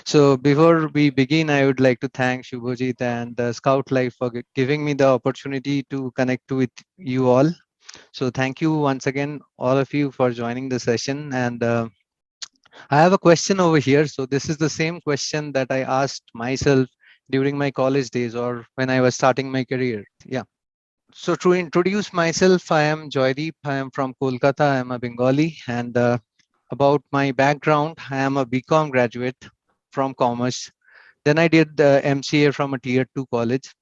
So before we begin, I would like to thank Shubhajit and Scout Life for giving me the opportunity to connect with you all. So thank you once again, all of you, for joining the session. And I have a question over here. So this is the same question that I asked myself during my college days or when I was starting my career. Yeah. So to introduce myself, I am Joydeep. I am from Kolkata. I am a Bengali. And about my background, I am a BCom graduate from commerce. Then I did MCA from a tier 2 college.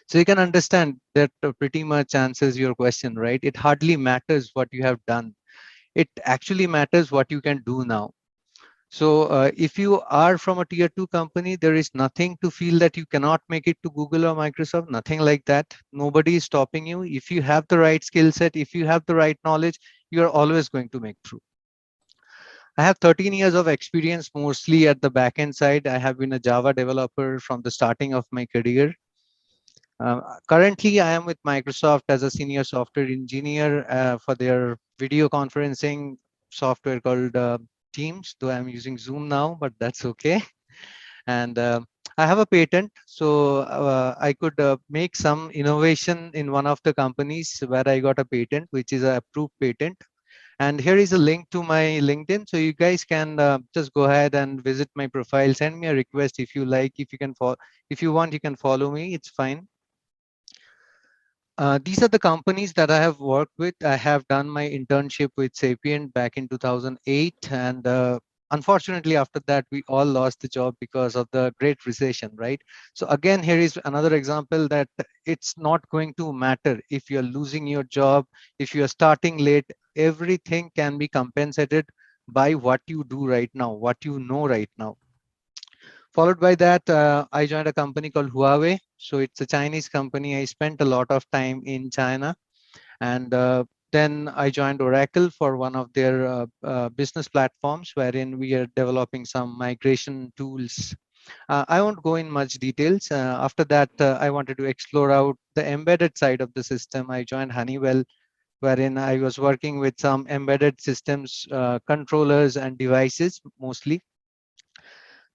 So you can understand that pretty much answers your question, right? It hardly matters what you have done. It actually matters what you can do now. So if you are from a tier 2 company, there is nothing to feel that you cannot make it to Google or Microsoft, nothing like that. Nobody is stopping you. If you have the right skill set, if you have the right knowledge, you are always going to make through. I have 13 years of experience, mostly at the backend side. I have been a Java developer from the starting of my career. Currently, I am with Microsoft as a senior software engineer for their video conferencing software called Teams, though I'm using Zoom now, but that's okay. And I have a patent, so I could make some innovation in one of the companies where I got a patent, which is an approved patent. And here is a link to my LinkedIn, so you guys can just go ahead and visit my profile. Send me a request if you like. If you can follow, if you want, you can follow me. It's fine. These are the companies that I have worked with. I have done my internship with Sapient back in 2008, and unfortunately, after that, we all lost the job because of the Great Recession, right? So again, here is another example that it's not going to matter if you're losing your job, if you're starting late. Everything can be compensated by what you do right now, what you know right now. Followed by that, I joined a company called Huawei. So it's a Chinese company. I spent a lot of time in China. And then I joined Oracle for one of their business platforms, wherein we are developing some migration tools. I won't go in much details. After that, I wanted to explore out the embedded side of the system. I joined Honeywell, wherein I was working with some embedded systems, controllers, and devices mostly.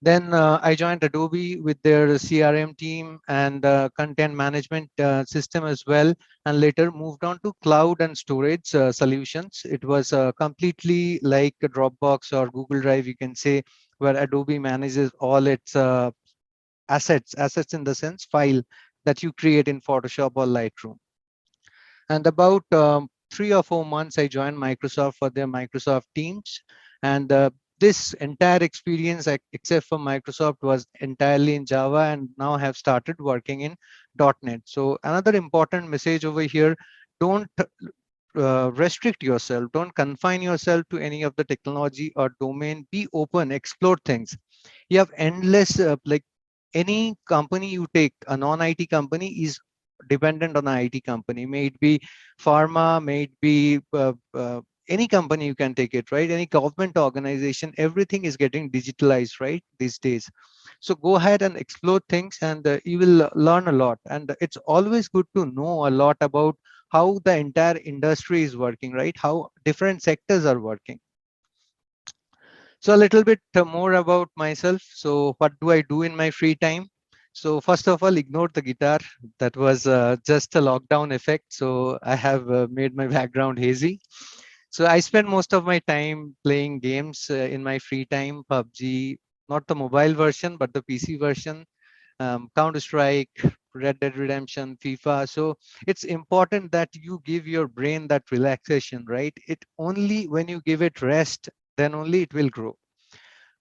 Then I joined Adobe with their CRM team and content management system as well, and later moved on to cloud and storage solutions. It was completely like a Dropbox or Google Drive, you can say, where Adobe manages all its assets in the sense file that you create in Photoshop or Lightroom. And about 3 or 4 months, I joined Microsoft for their Microsoft Teams. And this entire experience, except for Microsoft, was entirely in Java, and now have started working in .NET. So another important message over here: don't restrict yourself, don't confine yourself to any of the technology or domain. Be open, explore things. You have endless like any company you take, a non-IT company is dependent on an IT company. May it be pharma, may it be any company, you can take it, right? Any government organization, everything is getting digitalized, right, these days. So go ahead and explore things, and you will learn a lot. And it's always good to know a lot about how the entire industry is working, right? How different sectors are working. So a little bit more about myself. So what do I do in my free time? So first of all, ignore the guitar. That was just a lockdown effect. So I have made my background hazy. So I spend most of my time playing games in my free time. PUBG, not the mobile version, but the PC version. Counter Strike, Red Dead Redemption, FIFA. So it's important that you give your brain that relaxation, right? It only when you give it rest, then only it will grow.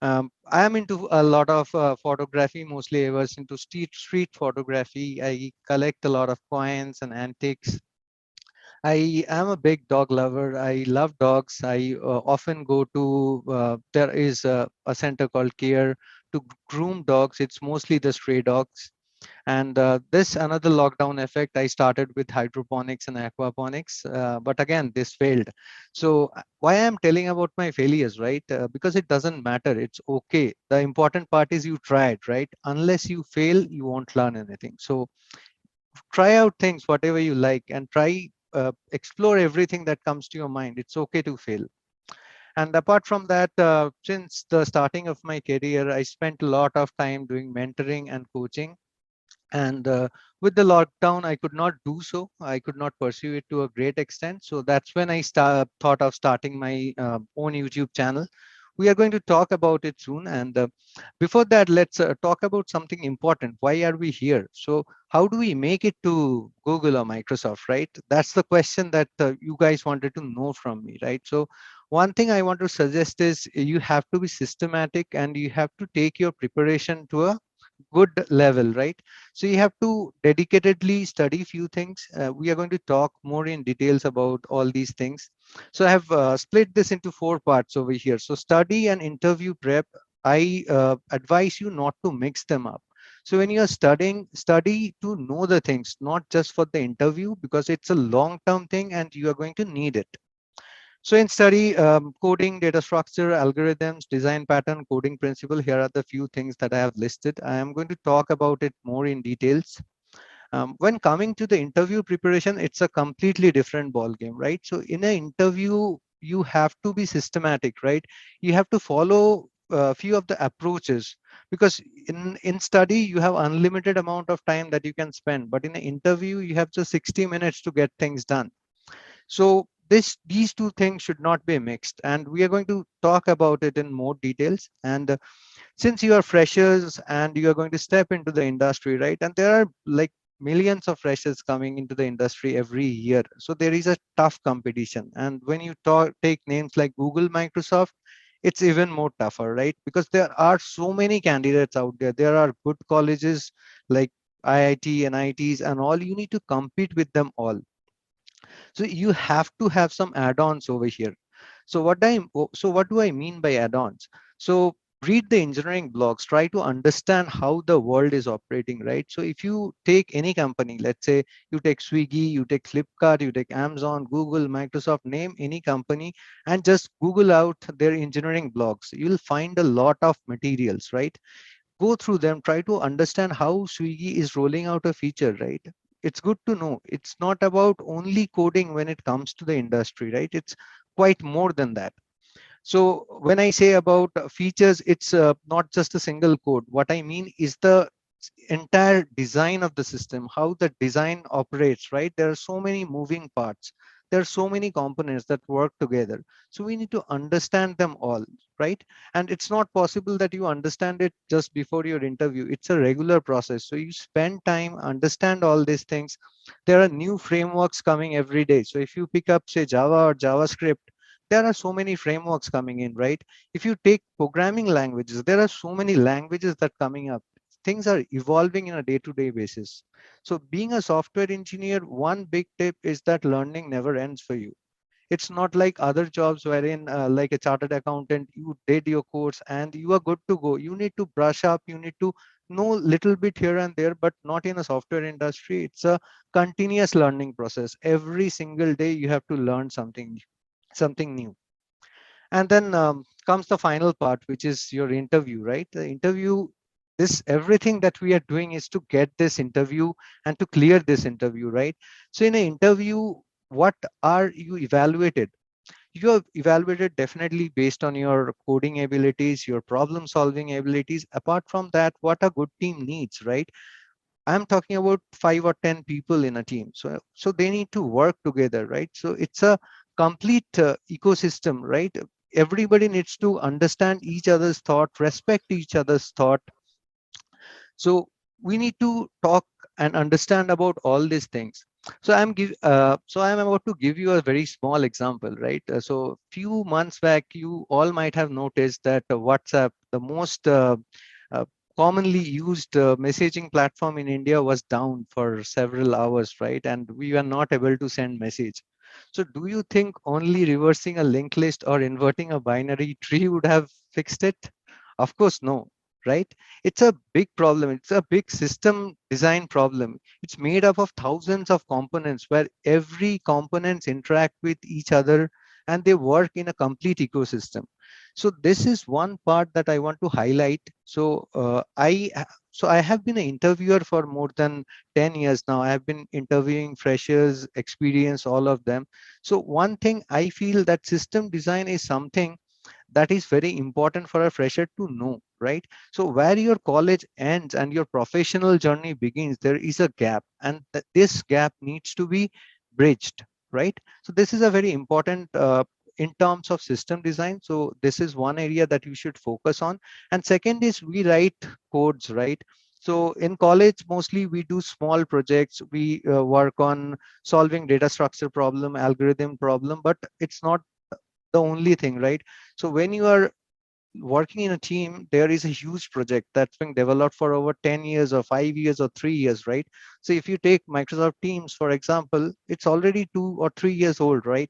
I am into a lot of photography. Mostly, I was into street photography. I collect a lot of coins and antiques. I am a big dog lover. I love dogs. I often go to there is a center called Care to groom dogs. It's mostly the stray dogs. And this another lockdown effect. I started with hydroponics and aquaponics, but again this failed. So why I'm telling about my failures, right? Because it doesn't matter. It's okay. The important part is you try it, right? Unless you fail, you won't learn anything. So try out things, whatever you like, and try explore everything that comes to your mind. It's okay to fail. And apart from that, since the starting of my career, I spent a lot of time doing mentoring and coaching. And with the lockdown, I could not do so. I could not pursue it to a great extent. So that's when I thought of starting my own YouTube channel. We are going to talk about it soon. And before that, let's talk about something important. Why are we here? So how do we make it to Google or Microsoft, right? That's the question that you guys wanted to know from me, right? So one thing I want to suggest is you have to be systematic and you have to take your preparation to a good level, right? So you have to dedicatedly study few things. We are going to talk more in details about all these things. So I have split this into four parts over here. So study and interview prep, I advise you not to mix them up. So when you are studying, study to know the things, not just for the interview, because it's a long term thing and you are going to need it. So in study, coding, data structure, algorithms, design pattern, coding principle, here are the few things that I have listed. I am going to talk about it more in details. When coming to the interview preparation, it's a completely different ball game, right? So in an interview, you have to be systematic, right? You have to follow a few of the approaches, because in study you have unlimited amount of time that you can spend, but in an interview you have just 60 minutes to get things done. So these two things should not be mixed, and we are going to talk about it in more details. And since you are freshers and you are going to step into the industry, right? And there are like millions of freshers coming into the industry every year. So there is a tough competition. And when you take names like Google, Microsoft, it's even more tougher, right? Because there are so many candidates out there. There are good colleges like IIT and IITs and all. You need to compete with them all. So you have to have some add-ons over here. So what do I mean by add-ons? So read the engineering blogs, try to understand how the world is operating, right? So if you take any company, let's say you take Swiggy, you take Flipkart, you take Amazon, Google, Microsoft, name any company and just Google out their engineering blogs. You'll find a lot of materials, right? Go through them, try to understand how Swiggy is rolling out a feature, right? It's good to know it's not about only coding when it comes to the industry, right? It's quite more than that. So when I say about features, it's not just a single code. What I mean is the entire design of the system, how the design operates, right? There are so many moving parts. There are so many components that work together. So we need to understand them all, right? And it's not possible that you understand it just before your interview. It's a regular process. So you spend time, understand all these things. There are new frameworks coming every day. So if you pick up, say, Java or JavaScript, there are so many frameworks coming in, right? If you take programming languages, there are so many languages that coming up. Things are evolving in a day-to-day basis. So being a software engineer, one big tip is that learning never ends for you. It's not like other jobs wherein like a chartered accountant, you did your course and you are good to go. You need to brush up, you need to know little bit here and there, but not in a software industry. It's a continuous learning process. Every single day you have to learn something new. And then comes the final part, which is your interview, right? The interview, this everything that we are doing is to get this interview and to clear this interview, right? So in an interview, what are you evaluated? You are evaluated definitely based on your coding abilities, your problem solving abilities. Apart from that, what a good team needs, right? I'm talking about 5 or 10 people in a team. So they need to work together, right? So it's a complete ecosystem, right? Everybody needs to understand each other's thought, respect each other's thought. So we need to talk and understand about all these things. So I'm about to give you a very small example, right? So few months back, you all might have noticed that WhatsApp, the most uh, commonly used messaging platform in India, was down for several hours, right? And we were not able to send message. So do you think only reversing a linked list or inverting a binary tree would have fixed it? Of course, no, right? It's a big problem. It's a big system design problem. It's made up of thousands of components where every components interact with each other and they work in a complete ecosystem. So this is one part that I want to highlight. So I have been an interviewer for more than 10 years now. I have been interviewing freshers, experience, all of them. So one thing I feel that system design is something That is very important for a fresher to know, right? So where your college ends and your professional journey begins, there is a gap, and this gap needs to be bridged, right? So this is a very important in terms of system design. So this is one area that you should focus on. And second is we write codes, right? So in college, mostly we do small projects. We work on solving data structure problem, algorithm problem, but it's not the only thing, right? So when you are working in a team, there is a huge project that's been developed for over 10 years or 5 years or 3 years, right? So if you take Microsoft Teams, for example, it's already 2 or 3 years old, right?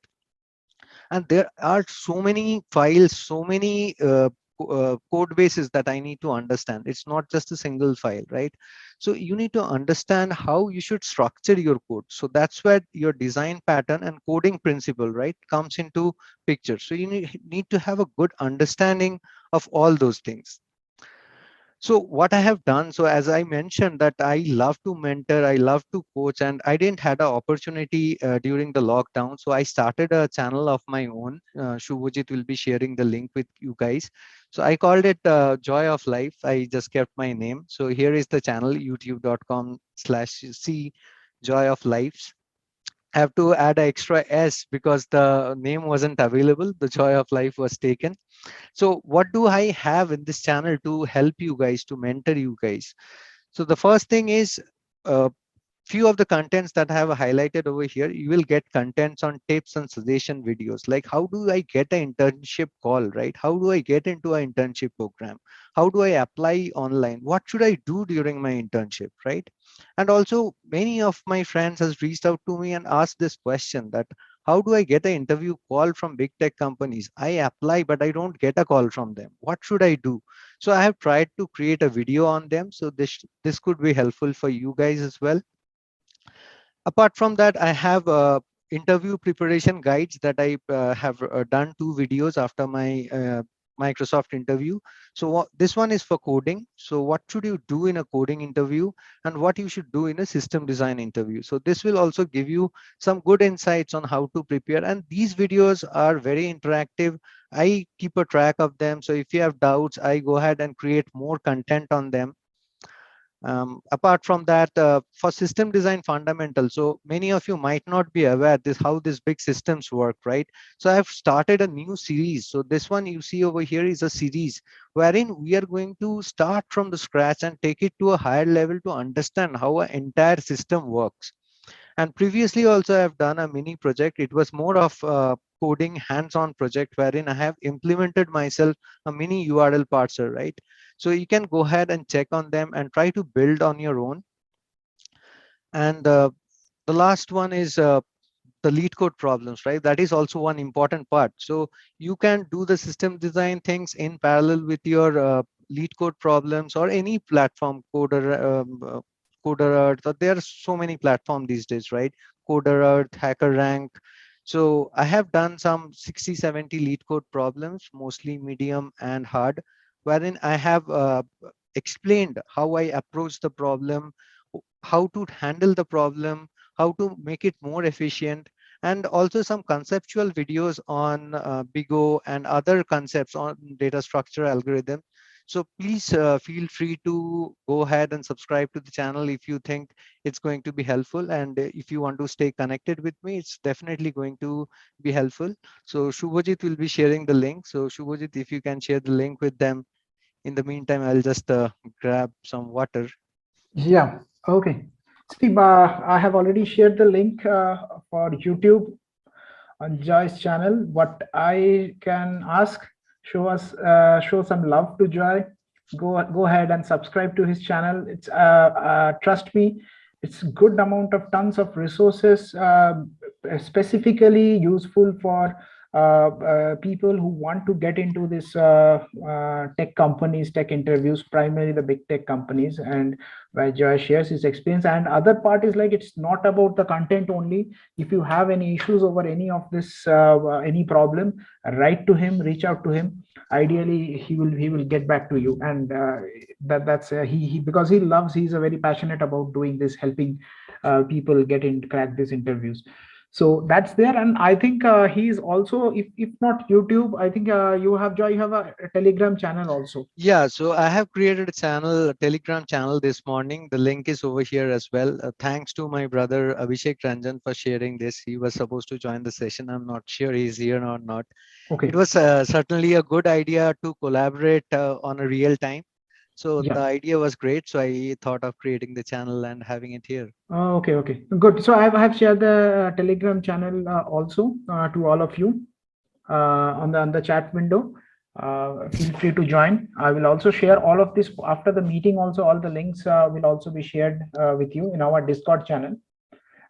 And there are so many files, so many code bases that I need to understand. It's not just a single file, right? So you need to understand how you should structure your code. So that's where your design pattern and coding principle, right, comes into picture. So you need to have a good understanding of all those things. So what I have done, so as I mentioned that I love to mentor, I love to coach, and I didn't had an opportunity during the lockdown. So I started a channel of my own. Shubhajit will be sharing the link with you guys. So I called it Joy of Life. I just kept my name. So here is the channel, youtube.com/c Joy of Life. I have to add an extra S because the name wasn't available. The Joy of Life was taken. So what do I have in this channel to help you guys, to mentor you guys? So the first thing is few of the contents that I have highlighted over here. You will get contents on tips and suggestion videos, like how do I get an internship call, right? How do I get into an internship program? How do I apply online? What should I do during my internship, right? And also many of my friends has reached out to me and asked this question that how do I get an interview call from big tech companies? I apply, but I don't get a call from them. What should I do? So I have tried to create a video on them. So this could be helpful for you guys as well. Apart from that, I have interview preparation guides that I have done 2 videos after my Microsoft interview. So this one is for coding. So what should you do in a coding interview and what you should do in a system design interview? So this will also give you some good insights on how to prepare. And these videos are very interactive. I keep a track of them. So if you have doubts, I go ahead and create more content on them. Apart from that, for system design fundamentals, so many of you might not be aware this how these big systems work, right? So I've started a new series. So this one you see over here is a series wherein we are going to start from the scratch and take it to a higher level to understand how an entire system works. And previously also I've done a mini project. It was more of coding hands-on project wherein I have implemented myself a mini URL parser, right? So you can go ahead and check on them and try to build on your own. And the last one is the lead code problems, right? That is also one important part. So you can do the system design things in parallel with your lead code problems or any platform Coder Earth. There are so many platforms these days, right? Coder Earth, HackerRank. So I have done some 60, 70 lead code problems, mostly medium and hard, wherein I have explained how I approach the problem, how to handle the problem, how to make it more efficient, and also some conceptual videos on BigO and other concepts on data structure algorithm. So please feel free to go ahead and subscribe to the channel if you think it's going to be helpful. And if you want to stay connected with me, it's definitely going to be helpful. So Shubhajit will be sharing the link. So Shubhajit, if you can share the link with them. In the meantime, I'll just grab some water. Yeah, okay. See, I have already shared the link for YouTube on Joy's channel. What I can ask, show some love to Joy. Go ahead and subscribe to his channel. It's trust me, it's good amount of tons of resources, specifically useful for people who want to get into this tech companies, tech interviews, primarily the big tech companies, and where Joy shares his experience. And other part is like it's not about the content only. If you have any issues over any of this, any problem, write to him, reach out to him. Ideally, he will get back to you, and that's he because he loves. He's a very passionate about doing this, helping people get in crack these interviews. So that's there, and I think he's also, if not YouTube, I think you have Joy, you have a Telegram channel also. Yeah, so I have created a channel, a Telegram channel this morning. The link is over here as well. Thanks to my brother Abhishek Ranjan for sharing this. He was supposed to join the session. I'm not sure he's here or not. It Okay. was certainly a good idea to collaborate on a real time. So the Yeah. idea was great. So I thought of creating the channel and having it here. Okay, okay, good. So I have shared the Telegram channel also to all of you on the chat window. Feel free to join. I will also share all of this after the meeting. Also, all the links will also be shared with you in our Discord channel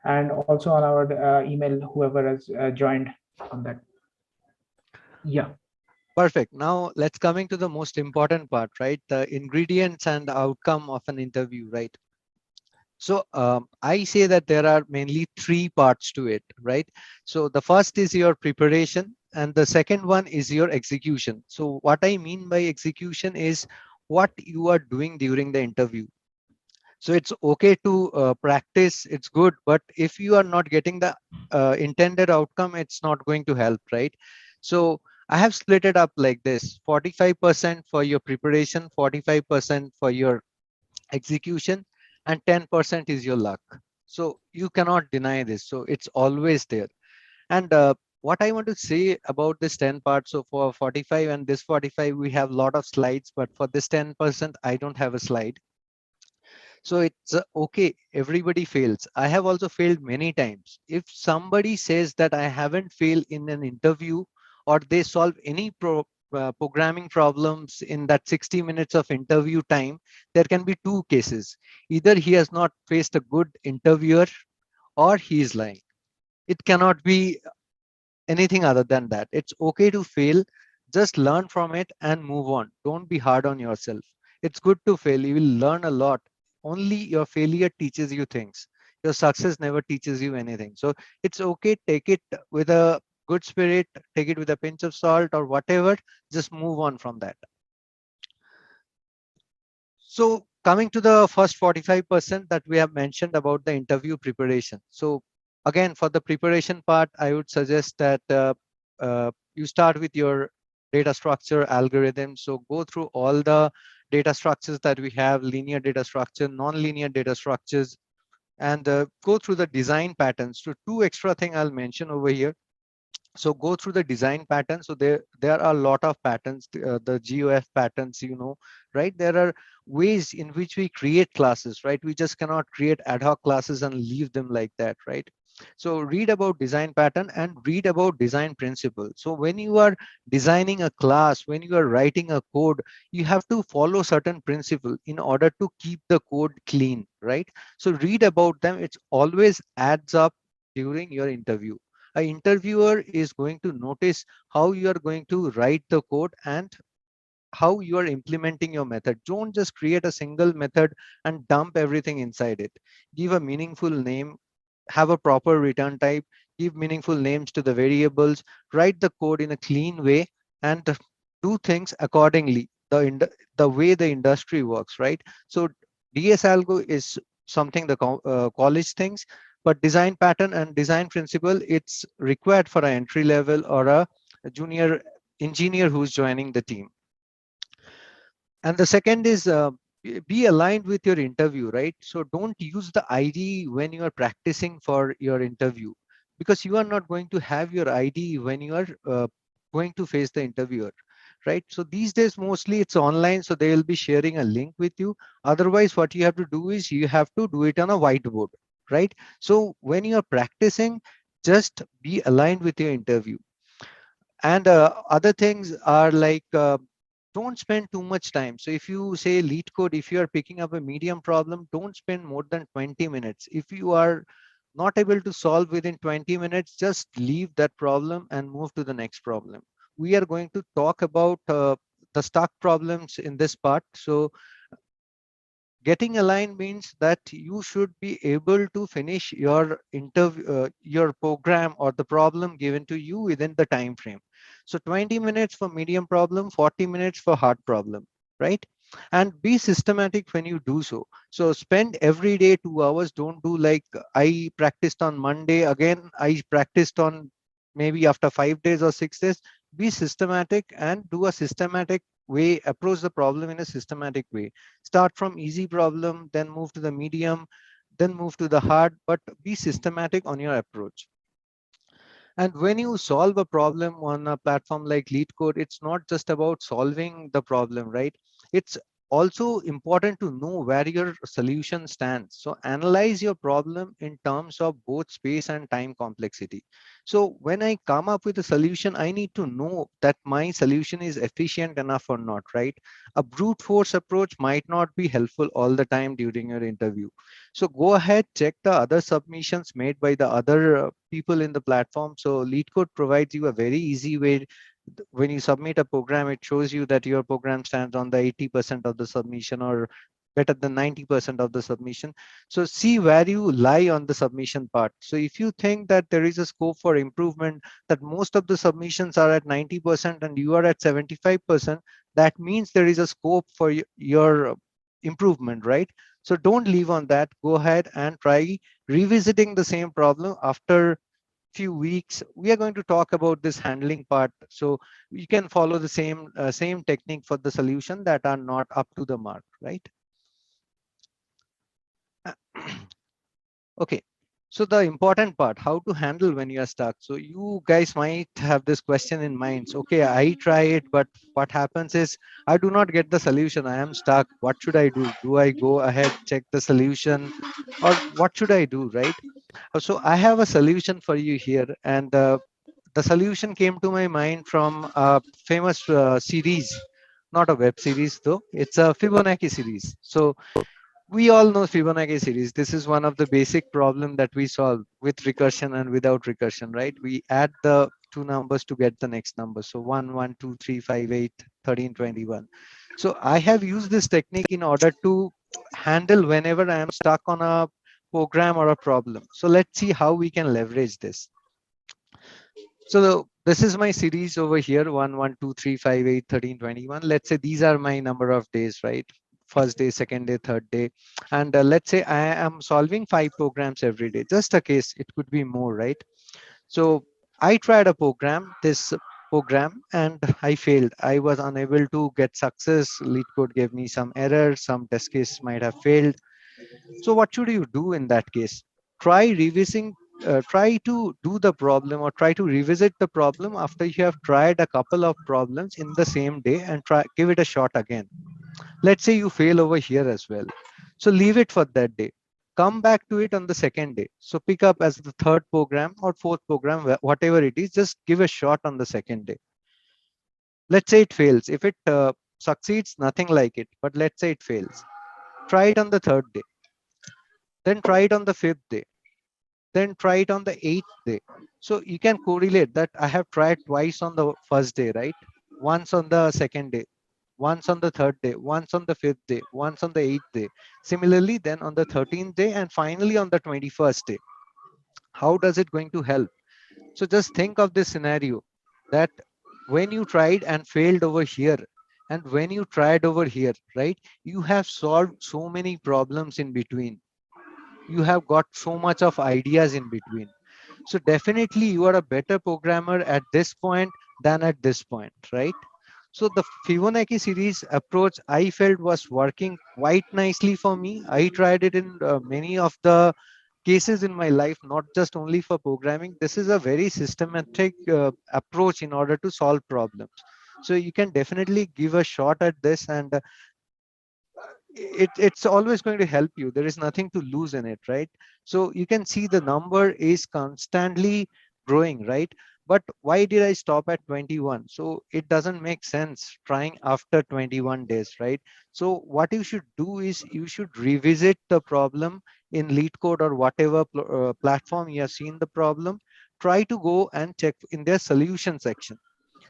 and also on our email. Whoever has joined on that. Yeah. Perfect. Now let's coming to the most important part, right? The ingredients and the outcome of an interview, right? So I say that there are mainly three parts to it, right? So the first is your preparation, and the second one is your execution. So what I mean by execution is what you are doing during the interview. So it's okay to practice, it's good, but if you are not getting the intended outcome, it's not going to help, right? So I have split it up like this: 45% for your preparation, 45% for your execution, and 10% is your luck. So you cannot deny this. So it's always there. And what I want to say about this 10 parts, so for 45 and this 45, we have a lot of slides, but for this 10%, I don't have a slide. So it's okay. Everybody fails. I have also failed many times. If somebody says that I haven't failed in an interview, or they solve any programming problems in that 60 minutes of interview time, there can be two cases. Either he has not faced a good interviewer, or he is lying. It cannot be anything other than that. It's okay to fail. Just learn from it and move on. Don't be hard on yourself. It's good to fail. You will learn a lot. Only your failure teaches you things. Your success never teaches you anything. So it's okay. Take it with a good spirit, take it with a pinch of salt or whatever. Just move on from that. So coming to the first 45% that we have mentioned about the interview preparation. So again, for the preparation part, I would suggest that you start with your data structure algorithm. So go through all the data structures that we have: linear data structure, non-linear data structures, and go through the design patterns. So two extra thing I'll mention over here. So go through the design pattern. So there are a lot of patterns, the GOF patterns, right? There are ways in which we create classes, right? We just cannot create ad hoc classes and leave them like that, right? So read about design pattern and read about design principle. So when you are designing a class, when you are writing a code, you have to follow certain principle in order to keep the code clean, right? So read about them. It's always adds up during your interview. An interviewer is going to notice how you are going to write the code and how you are implementing your method. Don't just create a single method and dump everything inside it. Give a meaningful name, have a proper return type, give meaningful names to the variables, write the code in a clean way, and do things accordingly, the way the industry works, right? So DS algo is something the college things, but design pattern and design principle, it's required for an entry level or a junior engineer who's joining the team. And the second is be aligned with your interview, right? So don't use the ID when you are practicing for your interview, because you are not going to have your ID when you are going to face the interviewer, right? So these days mostly it's online, so they will be sharing a link with you. Otherwise, what you have to do is you have to do it on a whiteboard, right? So when you are practicing, just be aligned with your interview. And other things are like don't spend too much time. So if you say lead code, if you are picking up a medium problem, don't spend more than 20 minutes. If you are not able to solve within 20 minutes, just leave that problem and move to the next problem. We are going to talk about the stuck problems in this part. So getting aligned means that you should be able to finish your interview, your program or the problem given to you within the time frame. So 20 minutes for medium problem, 40 minutes for hard problem, right? and be systematic when you do so. So spend every day 2 hours. Don't do like I practiced on Monday, again I practiced on maybe after 5 days or 6 days. Be systematic and do a systematic way, approach the problem in a systematic way. Start from easy problem, then move to the medium, then move to the hard, but be systematic on your approach. And when you solve a problem on a platform like LeetCode, it's not just about solving the problem, right? It's also important to know where your solution stands. So analyze your problem in terms of both space and time complexity. So when I come up with a solution, I need to know that my solution is efficient enough or not, right? A brute force approach might not be helpful all the time during your interview. So go ahead, check the other submissions made by the other people in the platform. So LeetCode provides you a very easy way. When you submit a program, it shows you that your program stands on the 80% of the submission or better than 90% of the submission. So see where you lie on the submission part. So if you think that there is a scope for improvement, that most of the submissions are at 90% and you are at 75%, that means there is a scope for your improvement, right? So don't leave on that. Go ahead and try revisiting the same problem after few weeks. We are going to talk about this handling part. So you can follow the same technique for the solution that are not up to the mark, right? Okay. So the important part, how to handle when you are stuck. So you guys might have this question in mind. So, okay, I try it, but what happens is I do not get the solution. I am stuck. What should I do? Do I go ahead, check the solution, or what should I do, right? So I have a solution for you here, and the solution came to my mind from a famous series, not a web series though. It's a Fibonacci series. So we all know Fibonacci series. This is one of the basic problem that we solve with recursion and without recursion, right? We add the two numbers to get the next number. So 1, 1, 2, 3, 5, 8, 13, 21. So I have used this technique in order to handle whenever I am stuck on a program or a problem. So let's see how we can leverage this. So this is my series over here, 1, 1, 2, 3, 5, 8, 13, 21. Let's say these are my number of days, right? First day, second day, third day. And let's say I am solving 5 programs every day. Just a case, it could be more, right? So I tried a program, this program, and I failed. I was unable to get success. LeetCode gave me some error. Some test case might have failed. So what should you do in that case? Try to do the problem or try to revisit the problem after you have tried a couple of problems in the same day and give it a shot again. Let's say you fail over here as well. So leave it for that day. Come back to it on the second day. So pick up as the third program or fourth program, whatever it is, just give a shot on the second day. Let's say it fails. If it succeeds, nothing like it, but let's say it fails. Try it on the third day. Then try it on the fifth day. Then try it on the eighth day. So you can correlate that I have tried twice on the first day, right? Once on the second day, once on the third day, once on the fifth day, once on the eighth day. Similarly, then on the 13th day, and finally on the 21st day. How does it going to help? So just think of this scenario that when you tried and failed over here, and when you tried over here, right? You have solved so many problems in between. You have got so much of ideas in between. So definitely you are a better programmer at this point than at this point, right? So the Fibonacci series approach I felt was working quite nicely for me. I tried it in many of the cases in my life, not just only for programming. This is a very systematic approach in order to solve problems. So you can definitely give a shot at this, and it's always going to help you. There is nothing to lose in it, right? So you can see the number is constantly growing, right? But why did I stop at 21? So it doesn't make sense trying after 21 days, right? So what you should do is you should revisit the problem in LeetCode or whatever platform you have seen the problem. Try to go and check in their solution section.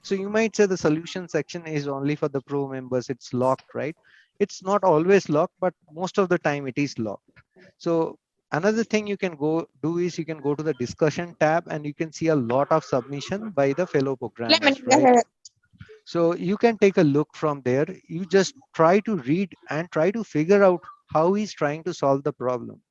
So you might say the solution section is only for the pro members, it's locked, right? It's not always locked, but most of the time it is locked. So another thing you can go do is you can go to the discussion tab and you can see a lot of submission by the fellow programmers, right? So you can take a look from there. You just try to read and try to figure out how he's trying to solve the problem.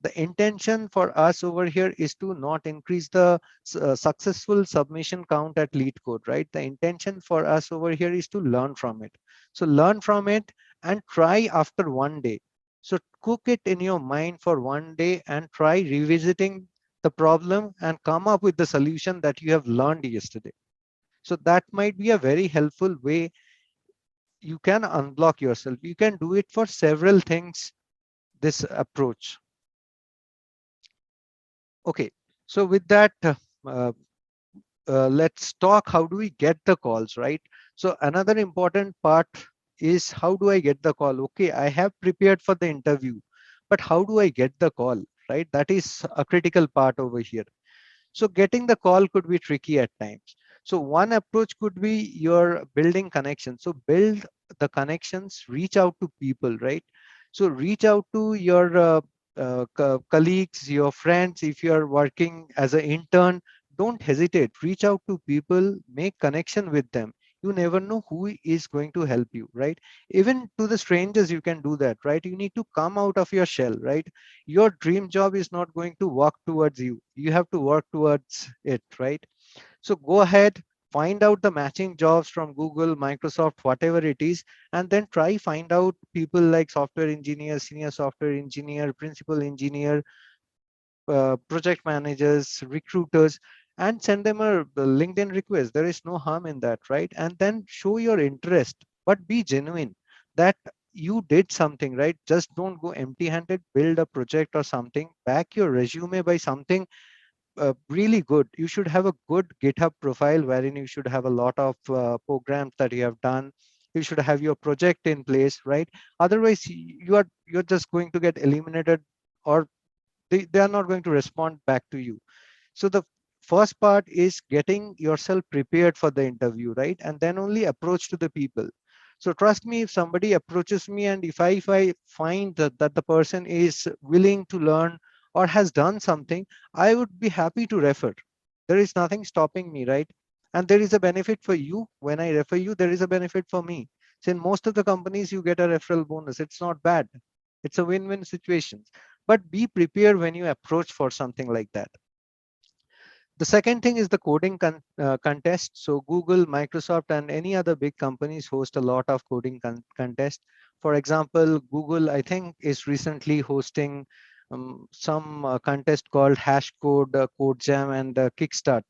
The intention for us over here is to not increase the successful submission count at lead code, right? The intention for us over here is to learn from it. So learn from it and try after one day. So cook it in your mind for one day and try revisiting the problem and come up with the solution that you have learned yesterday. So that might be a very helpful way. You can unblock yourself. You can do it for several things, this approach. Okay, so with that, uh, let's talk how do we get the calls, right? So another important part is how do I get the call? Okay, I have prepared for the interview, but how do I get the call, right? That is a critical part over here. So getting the call could be tricky at times. So one approach could be your building connections. So build the connections, reach out to people, right? So reach out to your colleagues, your friends. If you are working as an intern, don't hesitate. Reach out to people, make connection with them. You never know who is going to help you, right? Even to the strangers, you can do that, right? You need to come out of your shell, right? Your dream job is not going to walk towards you. You have to work towards it, right? So go ahead, find out the matching jobs from Google, Microsoft, whatever it is, and then try find out people like software engineer, senior software engineer, principal engineer, project managers, recruiters, and send them a LinkedIn request. There is no harm in that, right? And then show your interest, but be genuine that you did something, right? Just don't go empty handed, build a project or something, back your resume by something really good. You should have a good GitHub profile wherein you should have a lot of programs that you have done. You should have your project in place, right? Otherwise, you're just going to get eliminated, or they are not going to respond back to you. So the first part is getting yourself prepared for the interview, right? And then only approach to the people. So trust me, if somebody approaches me and if I find that the person is willing to learn or has done something, I would be happy to refer. There is nothing stopping me, right? And there is a benefit for you. When I refer you, there is a benefit for me. So in most of the companies, you get a referral bonus. It's not bad. It's a win-win situation. But be prepared when you approach for something like that. The second thing is the coding contest. So Google, Microsoft, and any other big companies host a lot of coding contests. For example, Google, I think, is recently hosting some contest called Hashcode, Code Jam, and Kickstart.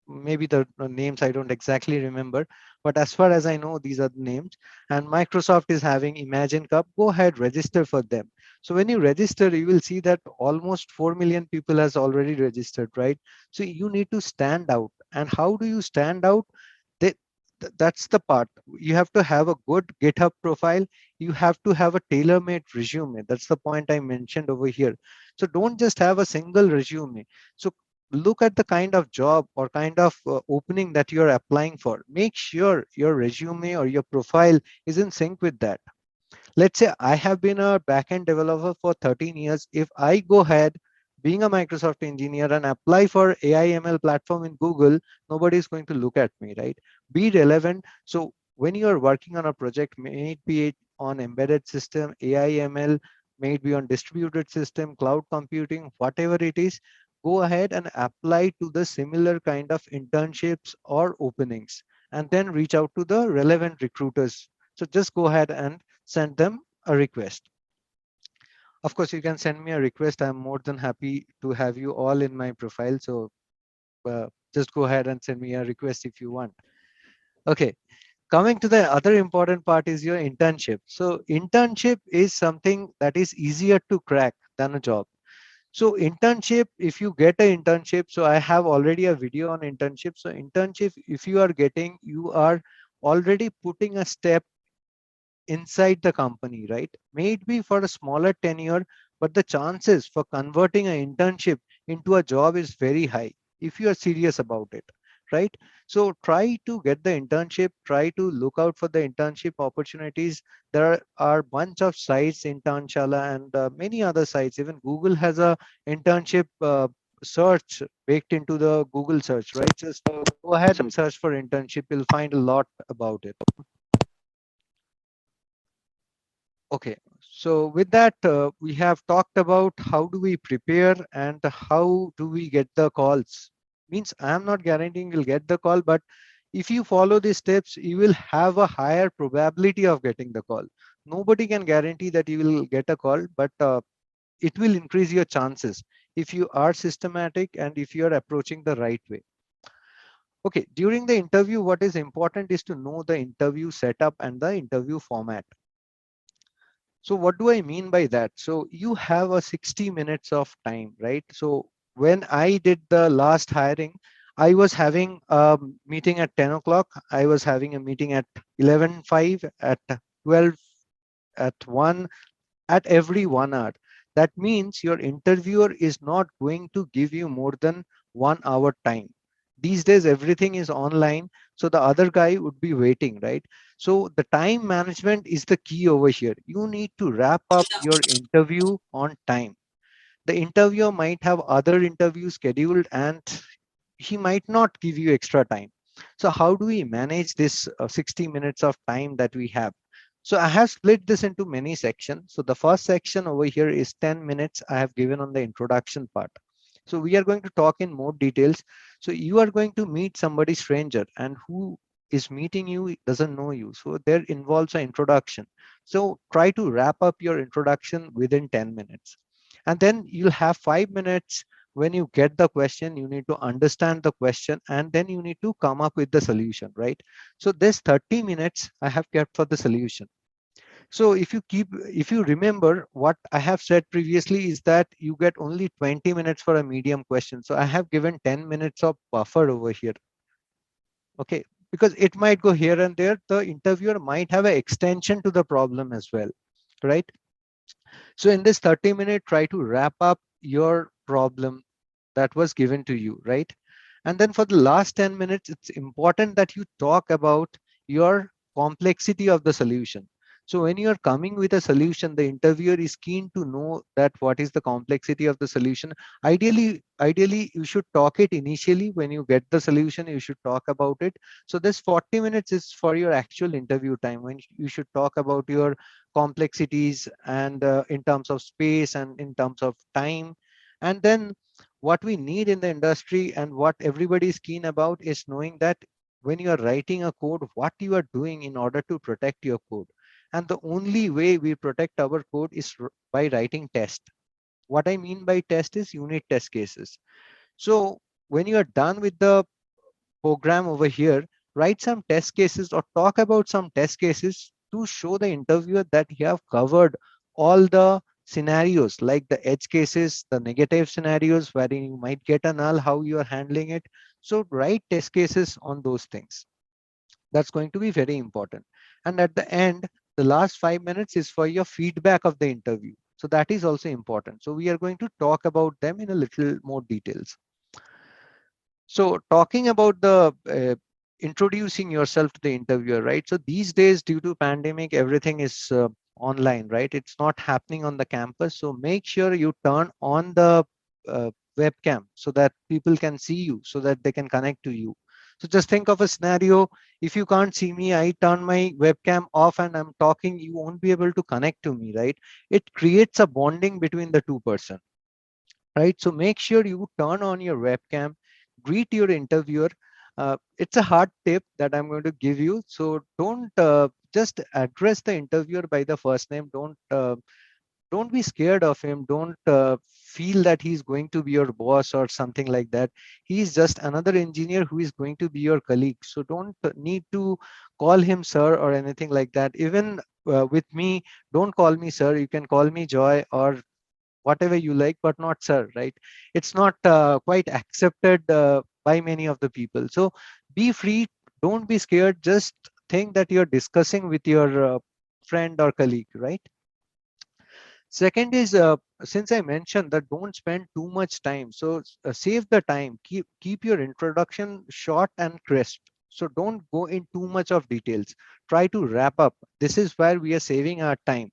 Maybe the names I don't exactly remember, but as far as I know, these are the names. And Microsoft is having Imagine Cup. Go ahead, register for them. So when you register, you will see that almost 4 million people has already registered, right? So you need to stand out. And how do you stand out? They, that's the part. You have to have a good GitHub profile. You have to have a tailor-made resume. That's the point I mentioned over here. So don't just have a single resume. So look at the kind of job or kind of opening that you're applying for. Make sure your resume or your profile is in sync with that. Let's say I have been a backend developer for 13 years. If I go ahead being a Microsoft engineer and apply for AI/ML platform in Google, nobody is going to look at me, right? Be relevant. So when you are working on a project, may it be on embedded system, AI/ML, may it be on distributed system, cloud computing, whatever it is, go ahead and apply to the similar kind of internships or openings, and then reach out to the relevant recruiters. So just go ahead and send them a request. Of course, you can send me a request. I'm more than happy to have you all in my profile. So just go ahead and send me a request if you want. Okay, coming to the other important part is your internship. So internship is something that is easier to crack than a job. So internship, if you get an internship, so I have already a video on internship. So internship, if you are getting, you are already putting a step inside the company, right? May it be for a smaller tenure, but the chances for converting an internship into a job is very high if you are serious about it, right? So try to get the internship, try to look out for the internship opportunities. There are bunch of sites, Internshala and many other sites. Even Google has a internship search baked into the Google search, right? Just go ahead and search for internship. You'll find a lot about it. Okay, so with that, we have talked about how do we prepare and how do we get the calls. Means I am not guaranteeing you'll get the call, but if you follow these steps, you will have a higher probability of getting the call. Nobody can guarantee that you will get a call, but it will increase your chances if you are systematic and if you are approaching the right way. Okay, during the interview, what is important is to know the interview setup and the interview format. So what do I mean by that? So you have a 60 minutes of time, right? So when I did the last hiring, I was having a meeting at 10 o'clock. I was having a meeting at 11:05, at 12, at 1, at every 1 hour. That means your interviewer is not going to give you more than 1 hour time. These days, everything is online. So the other guy would be waiting, right? So the time management is the key over here. You need to wrap up your interview on time. The interviewer might have other interviews scheduled and he might not give you extra time. So how do we manage this 60 minutes of time that we have? So I have split this into many sections. So the first section over here is 10 minutes I have given on the introduction part. So we are going to talk in more details. So you are going to meet somebody stranger and who is meeting you doesn't know you. So there involves an introduction. So try to wrap up your introduction within 10 minutes. And then you'll have 5 minutes. When you get the question, you need to understand the question and then you need to come up with the solution, right? So this 30 minutes I have kept for the solution. So if you remember what I have said previously is that you get only 20 minutes for a medium question. So I have given 10 minutes of buffer over here. Okay, because it might go here and there. The interviewer might have an extension to the problem as well, right? So in this 30 minute, try to wrap up your problem that was given to you, right? And then for the last 10 minutes, it's important that you talk about your complexity of the solution. So when you are coming with a solution, the interviewer is keen to know that what is the complexity of the solution. Ideally, you should talk it initially. When you get the solution, you should talk about it. So this 40 minutes is for your actual interview time when you should talk about your complexities and in terms of space and in terms of time. And then what we need in the industry and what everybody is keen about is knowing that when you are writing a code, what you are doing in order to protect your code. And the only way we protect our code is by writing test. What I mean by test is unit test cases. So when you are done with the program over here, write some test cases or talk about some test cases to show the interviewer that you have covered all the scenarios, like the edge cases, the negative scenarios wherein you might get a null, how you are handling it. So write test cases on those things. That's going to be very important. And at the end, the last 5 minutes is for your feedback of the interview. So that is also important. So we are going to talk about them in a little more details. So talking about the introducing yourself to the interviewer, right? So these days, due to pandemic, everything is online, right? It's not happening on the campus. So make sure you turn on the webcam so that people can see you, so that they can connect to you. So just think of a scenario. If you can't see me, I turn my webcam off and I'm talking, you won't be able to connect to me, right? It creates a bonding between the two person, right? So make sure you turn on your webcam, greet your interviewer. It's a hard tip that I'm going to give you. So don't just address the interviewer by the first name. Don't be scared of him. Don't feel that he's going to be your boss or something like that. He's just another engineer who is going to be your colleague. So don't need to call him sir or anything like that. Even with me, don't call me sir. You can call me Joy or whatever you like, but not sir, right? It's not quite accepted by many of the people. So be free, don't be scared, just think that you're discussing with your friend or colleague, right? Second is, since I mentioned that don't spend too much time, so save the time, keep your introduction short and crisp. So don't go in too much of details, try to wrap up. This is where we are saving our time.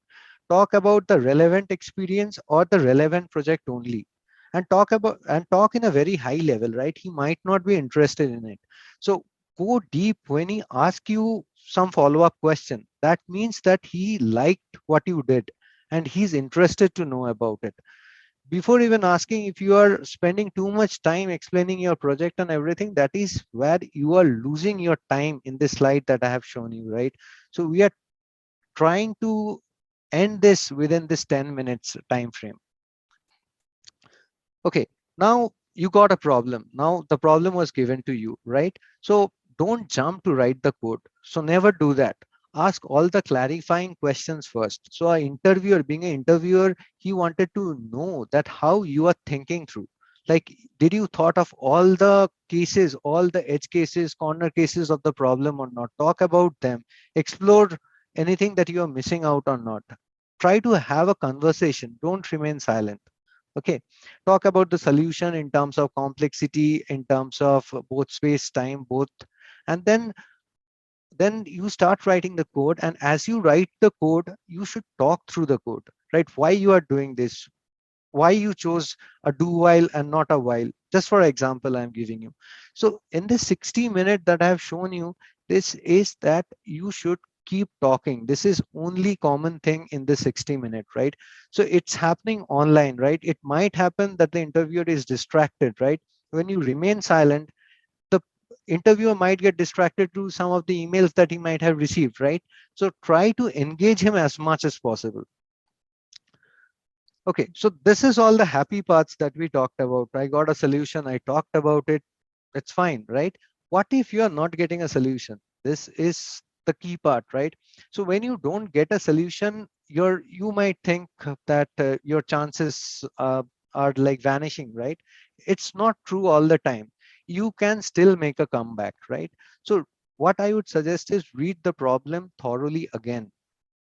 Talk about the relevant experience or the relevant project only. and talk in a very high level, right? He might not be interested in it. So go deep. When he asks you some follow-up question, that means that he liked what you did and he's interested to know about it. Before even asking, if you are spending too much time explaining your project and everything, that is where you are losing your time in this slide that I have shown you, right? So we are trying to end this within this 10 minutes time frame. Okay, now you got a problem. Now the problem was given to you, right? So don't jump to write the code. So never do that. Ask all the clarifying questions first. So a interviewer, being an interviewer, he wanted to know that how you are thinking through. Like, did you thought of all the cases, all the edge cases, corner cases of the problem or not? Talk about them. Explore anything that you are missing out or not. Try to have a conversation. Don't remain silent. Okay, talk about the solution in terms of complexity, in terms of both space time, both. And then you start writing the code, and as you write the code, you should talk through the code, right? Why you are doing this, why you chose a do while and not a while. Just for example, I'm giving you. So in this 60-minute that I have shown you, this is that you should keep talking. This is only common thing in the 60-minute, right? So it's happening online, right? It might happen that the interviewer is distracted, right? When you remain silent, the interviewer might get distracted to some of the emails that he might have received, right? So try to engage him as much as possible. Okay, so this is all the happy parts that we talked about. I got a solution, I talked about it. It's fine, right? What if you are not getting a solution? This is the key part, right? So when you don't get a solution, you might think that your chances are like vanishing, right? It's not true all the time. You can still make a comeback, right? So what I would suggest is read the problem thoroughly again,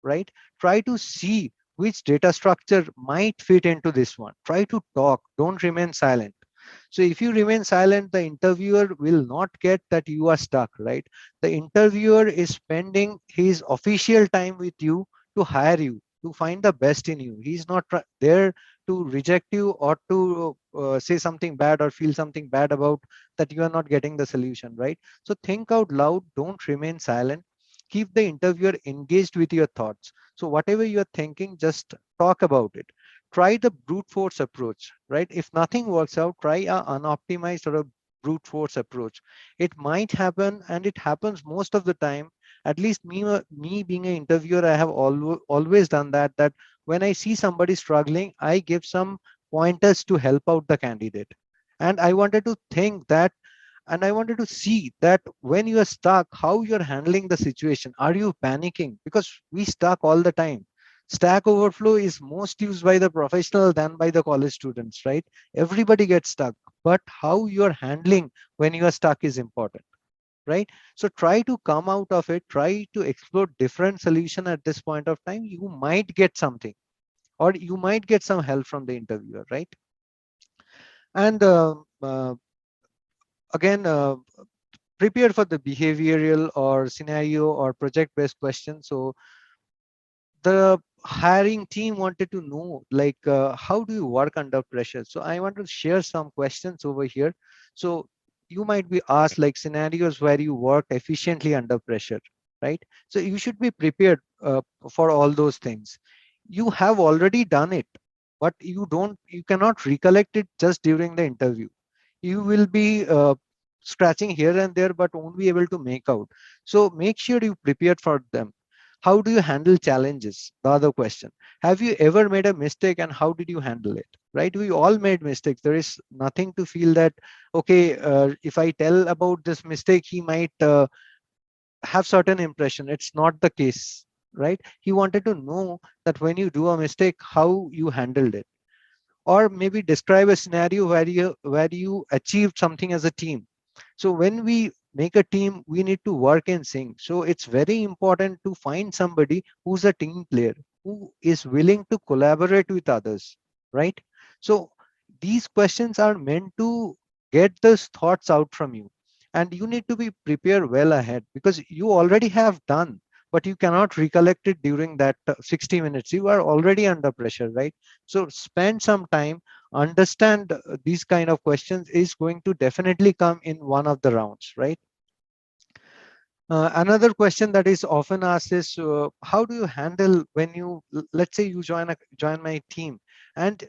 right? Try to see which data structure might fit into this one. Try to talk, don't remain silent. So if you remain silent, the interviewer will not get that you are stuck, right? The interviewer is spending his official time with you to hire you, to find the best in you. He's not there to reject you or to say something bad or feel something bad about that you are not getting the solution, right? So think out loud, don't remain silent. Keep the interviewer engaged with your thoughts. So whatever you're thinking, just talk about it. Try the brute force approach, right? If nothing works out, try a unoptimized or a brute force approach. It might happen, and it happens most of the time. At least me being an interviewer, I have always done that. That when I see somebody struggling, I give some pointers to help out the candidate. And I wanted to think that, and I wanted to see that when you are stuck, how you're handling the situation. Are you panicking? Because we stuck all the time. Stack Overflow is most used by the professional than by the college students, right? Everybody gets stuck, but how you're handling when you are stuck is important, right? So try to come out of it, try to explore different solution at this point of time. You might get something, or you might get some help from the interviewer, right? And again, prepare for the behavioral or scenario or project based questions. So the hiring team wanted to know, like, how do you work under pressure? So I want to share some questions over here. So you might be asked like scenarios where you work efficiently under pressure, right? So you should be prepared for all those things. You have already done it, but you cannot recollect it just during the interview. You will be scratching here and there, but won't be able to make out. So make sure you prepared for them. How do you handle challenges? The other question. Have you ever made a mistake and how did you handle it? Right? We all made mistakes. There is nothing to feel that, okay, if I tell about this mistake, he might have certain impression. It's not the case, right? He wanted to know that when you do a mistake, how you handled it. Or maybe describe a scenario where you achieved something as a team. So when we make a team, we need to work in sync. So it's very important to find somebody who's a team player, who is willing to collaborate with others, right? So these questions are meant to get those thoughts out from you. And you need to be prepared well ahead, because you already have done, but you cannot recollect it during that 60 minutes. You are already under pressure, right? So spend some time understand these kind of questions is going to definitely come in one of the rounds, right? Another question that is often asked is, how do you handle when you, let's say you join my team and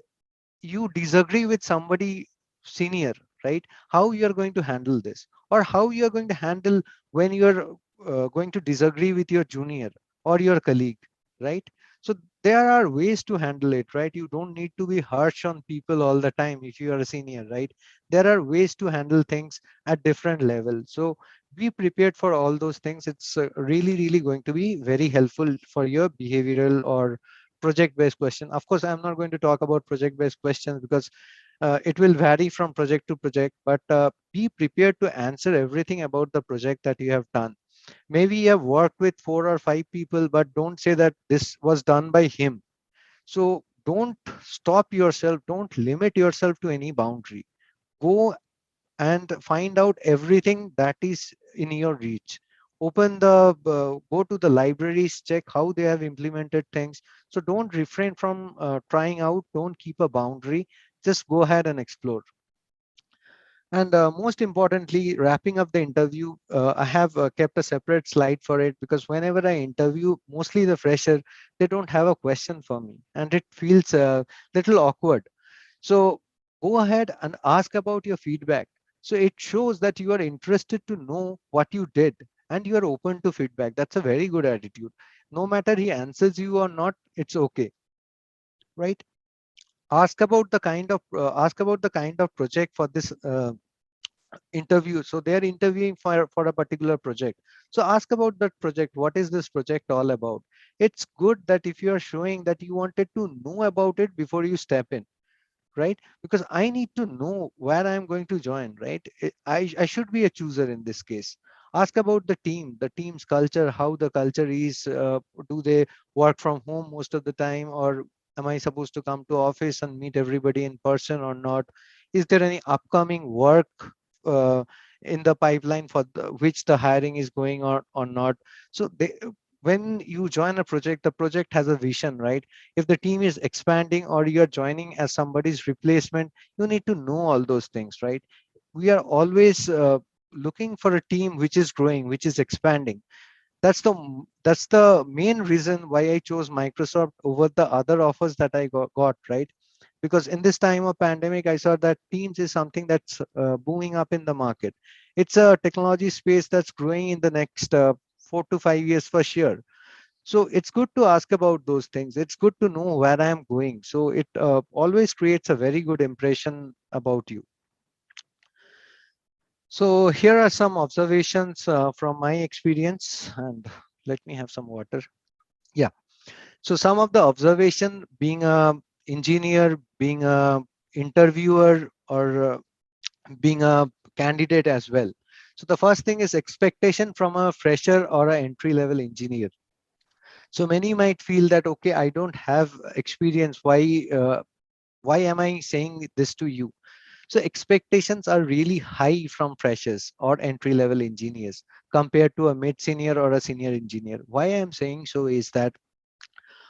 you disagree with somebody senior, right? How you are going to handle this, or how you are going to handle when you're going to disagree with your junior or your colleague, right? So there are ways to handle it, right? You don't need to be harsh on people all the time if you are a senior, right? There are ways to handle things at different levels. So be prepared for all those things. It's really going to be very helpful for your behavioral or project based question. Of course, I'm not going to talk about project based questions because it will vary from project to project, but be prepared to answer everything about the project that you have done. Maybe you have worked with 4 or 5 people, but don't say that this was done by him. So don't stop yourself, don't limit yourself to any boundary. Go and find out everything that is in your reach. Open the go to the libraries, check how they have implemented things. So don't refrain from trying out, don't keep a boundary, just go ahead and explore. And most importantly, wrapping up the interview, I have kept a separate slide for it because whenever I interview, mostly the fresher, they don't have a question for me and it feels a little awkward. So go ahead and ask about your feedback. So it shows that you are interested to know what you did and you are open to feedback. That's a very good attitude. No matter he answers you or not, it's okay, right? Ask about the kind of project for this interview. So they are interviewing for a particular project. So ask about that project. What is this project all about? It's good that if you are showing that you wanted to know about it before you step in, right? Because I need to know where I'm going to join, right? I should be a chooser in this case. Ask about the team's culture, how the culture is. Do they work from home most of the time, or am I supposed to come to office and meet everybody in person or not? Is there any upcoming work uh, in the pipeline for which the hiring is going on or not? So when you join a project, the project has a vision, right? If the team is expanding or you're joining as somebody's replacement, you need to know all those things, right? We are always looking for a team which is growing, which is expanding. That's the main reason why I chose Microsoft over the other offers that I got, right? Because in this time of pandemic, I saw that teams is something that's booming up in the market. It's a technology space that's growing in the next 4 to 5 years for sure. So it's good to ask about those things. It's good to know where I am going. So it always creates a very good impression about you. So here are some observations from my experience, and let me have some water. Yeah. So some of the observation, being a engineer, being a interviewer, or being a candidate as well. So the first thing is expectation from a fresher or a entry level engineer. So many might feel that, okay, I don't have experience. Why am I saying this to you? So expectations are really high from freshers or entry level engineers compared to a mid senior or a senior engineer. Why I am saying so is that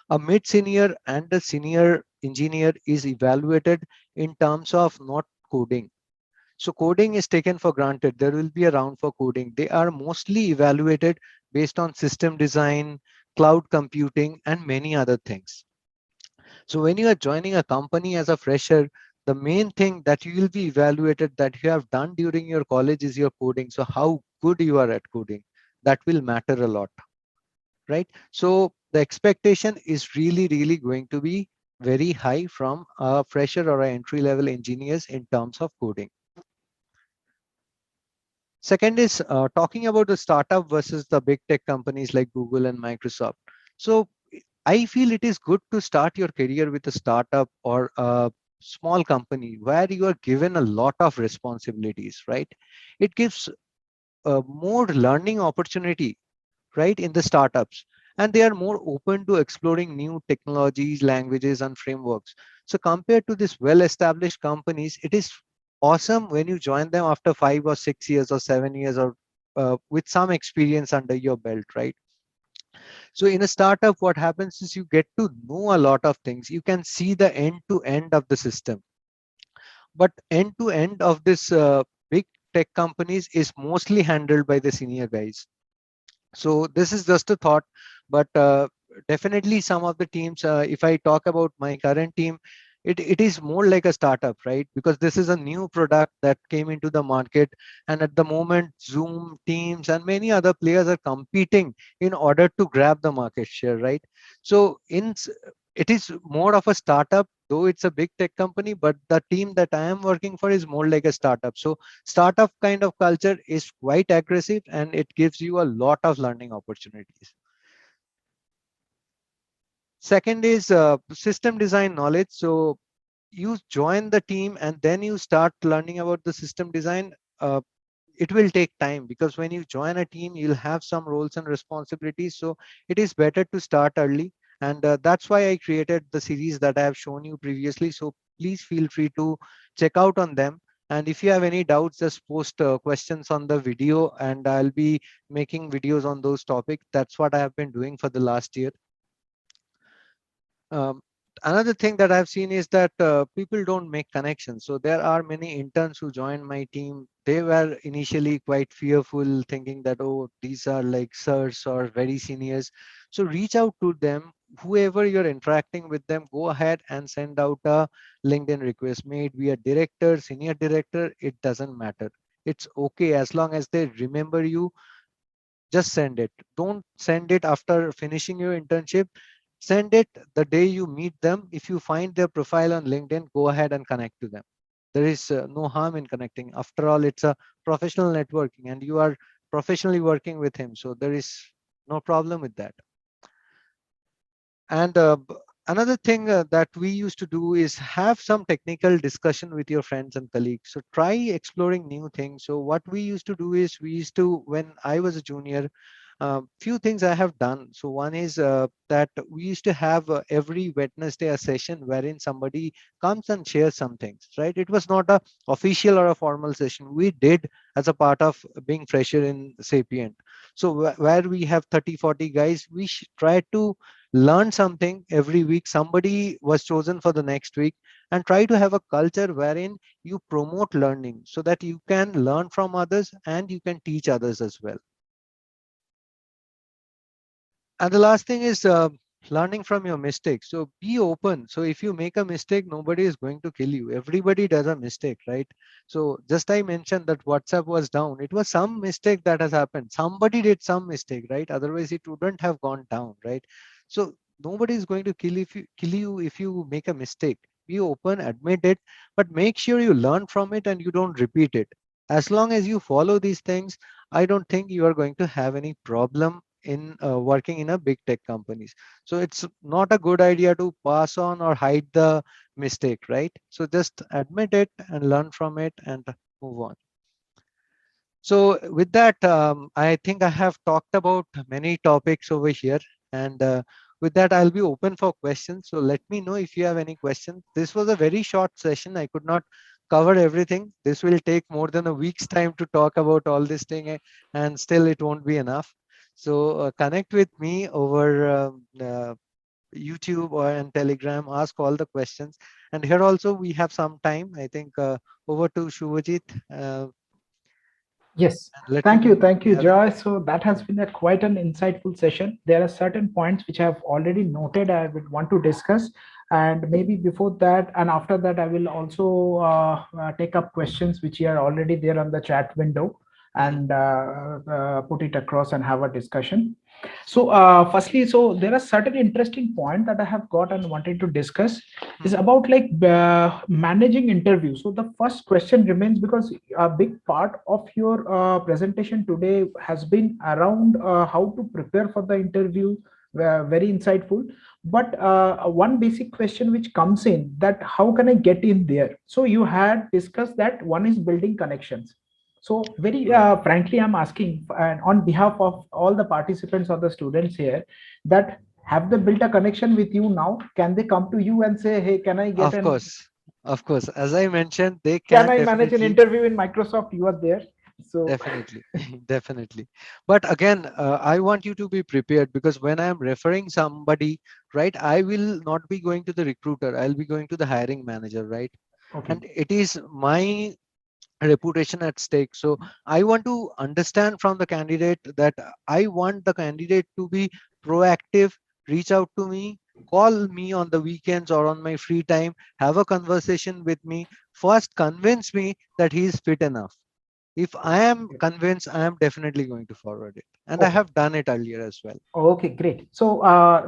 a mid senior and a senior engineer is evaluated in terms of not coding. So coding is taken for granted. There will be a round for coding. They are mostly evaluated based on system design, cloud computing, and many other things. So when you are joining a company as a fresher, the main thing that you will be evaluated that you have done during your college is your coding. So how good you are at coding, that will matter a lot, right? So the expectation is really going to be very high from a fresher or an entry level engineers in terms of coding. Second is talking about the startup versus the big tech companies like Google and Microsoft. So I feel it is good to start your career with a startup or a small company where you are given a lot of responsibilities, right? It gives more learning opportunity, right, in the startups. And they are more open to exploring new technologies, languages, and frameworks. So compared to these well-established companies, it is awesome when you join them after 5 or 6 years or 7 years or with some experience under your belt, right? So in a startup, what happens is you get to know a lot of things. You can see the end to end of the system. but end to end of this big tech companies is mostly handled by the senior guys. So this is just a thought, but definitely some of the teams, if I talk about my current team, it is more like a startup, right? Because this is a new product that came into the market, and at the moment Zoom, Teams, and many other players are competing in order to grab the market share, right? So it is more of a startup, though it's a big tech company, but the team that I am working for is more like a startup. So startup kind of culture is quite aggressive, and it gives you a lot of learning opportunities. Second is system design knowledge. So you join the team and then you start learning about the system design. It will take time, because when you join a team you'll have some roles and responsibilities, so it is better to start early. And that's why I created the series that I have shown you previously, so please feel free to check out on them. And if you have any doubts, just post questions on the video, and I'll be making videos on those topics. That's what I have been doing for the last year. um, Another thing that I've seen is that people don't make connections. So there are many interns who joined my team. They were initially quite fearful, thinking that, oh, these are like sirs or very seniors. So reach out to them. Whoever you're interacting with them, go ahead and send out a LinkedIn request. May it be a director, senior director, it doesn't matter. It's okay as long as they remember you. Just send it. Don't send it after finishing your internship. Send it the day you meet them. If you find their profile on LinkedIn, go ahead and connect to them. There is no harm in connecting. After all, it's a professional networking and you are professionally working with him, so there is no problem with that. And another thing that we used to do is have some technical discussion with your friends and colleagues. So try exploring new things. So what we used to do is, we used to, when I was a junior, few things I have done. So one is that we used to have every Wednesday a session wherein somebody comes and shares some things, right? It was not a official or a formal session. We did as a part of being fresher in Sapient. So where we have 30, 40 guys, we try to learn something every week. Somebody was chosen for the next week, and try to have a culture wherein you promote learning so that you can learn from others and you can teach others as well. And the last thing is learning from your mistakes. So be open. So if you make a mistake, nobody is going to kill you. Everybody does a mistake, right? So just I mentioned that WhatsApp was down. It was some mistake that has happened. Somebody did some mistake, right? Otherwise, it wouldn't have gone down, right? So nobody is going to kill you if you make a mistake. Be open, admit it, but make sure you learn from it and you don't repeat it. As long as you follow these things, I don't think you are going to have any problem in working in a big tech companies. So it's not a good idea to pass on or hide the mistake, right? So just admit it and learn from it and move on. So with that, I think I have talked about many topics over here, and with that, I'll be open for questions. So let me know if you have any questions. This was a very short session. I could not cover everything. This will take more than a week's time to talk about all this thing, and still it won't be enough. So connect with me over YouTube or and Telegram. Ask all the questions, and here also we have some time. I think over to Shubhajit. Yes, Let me know if thank you you, have any. Joy. So that has been a quite an insightful session. There are certain points which I have already noted I would want to discuss, and maybe before that and after that, I will also take up questions which are already there on the chat window Mhm. and put it across and have a discussion. So, firstly, so there are certain interesting point that I have got and wanted to discuss is Mhm. about like managing interviews. So the first question remains because a big part of your presentation today has been around how to prepare for the interview. Very insightful, but one basic question which comes in that how can I get in there? So you had discussed that one is building connections. So very Right. frankly, I'm asking on behalf of all the participants or the students here that have they built a connection with you now? Can they come to you and say, hey, Of course. Of course. As I mentioned, they can can I manage an definitely, interview in Microsoft? You are there. So definitely, definitely. But again, I want you to be prepared, because when I am referring somebody, right, I will not be going to the recruiter. I'll be going to the hiring manager, right? Okay. and it is my reputation at stake. So I want to understand from the candidate that I want the candidate to be proactive, reach out to me, call me on the weekends or on my free time, have a conversation with me, first convince me that he is fit enough. If I am convinced, I am definitely going to forward it, and I Okay. have done it earlier as well. Okay, great. So,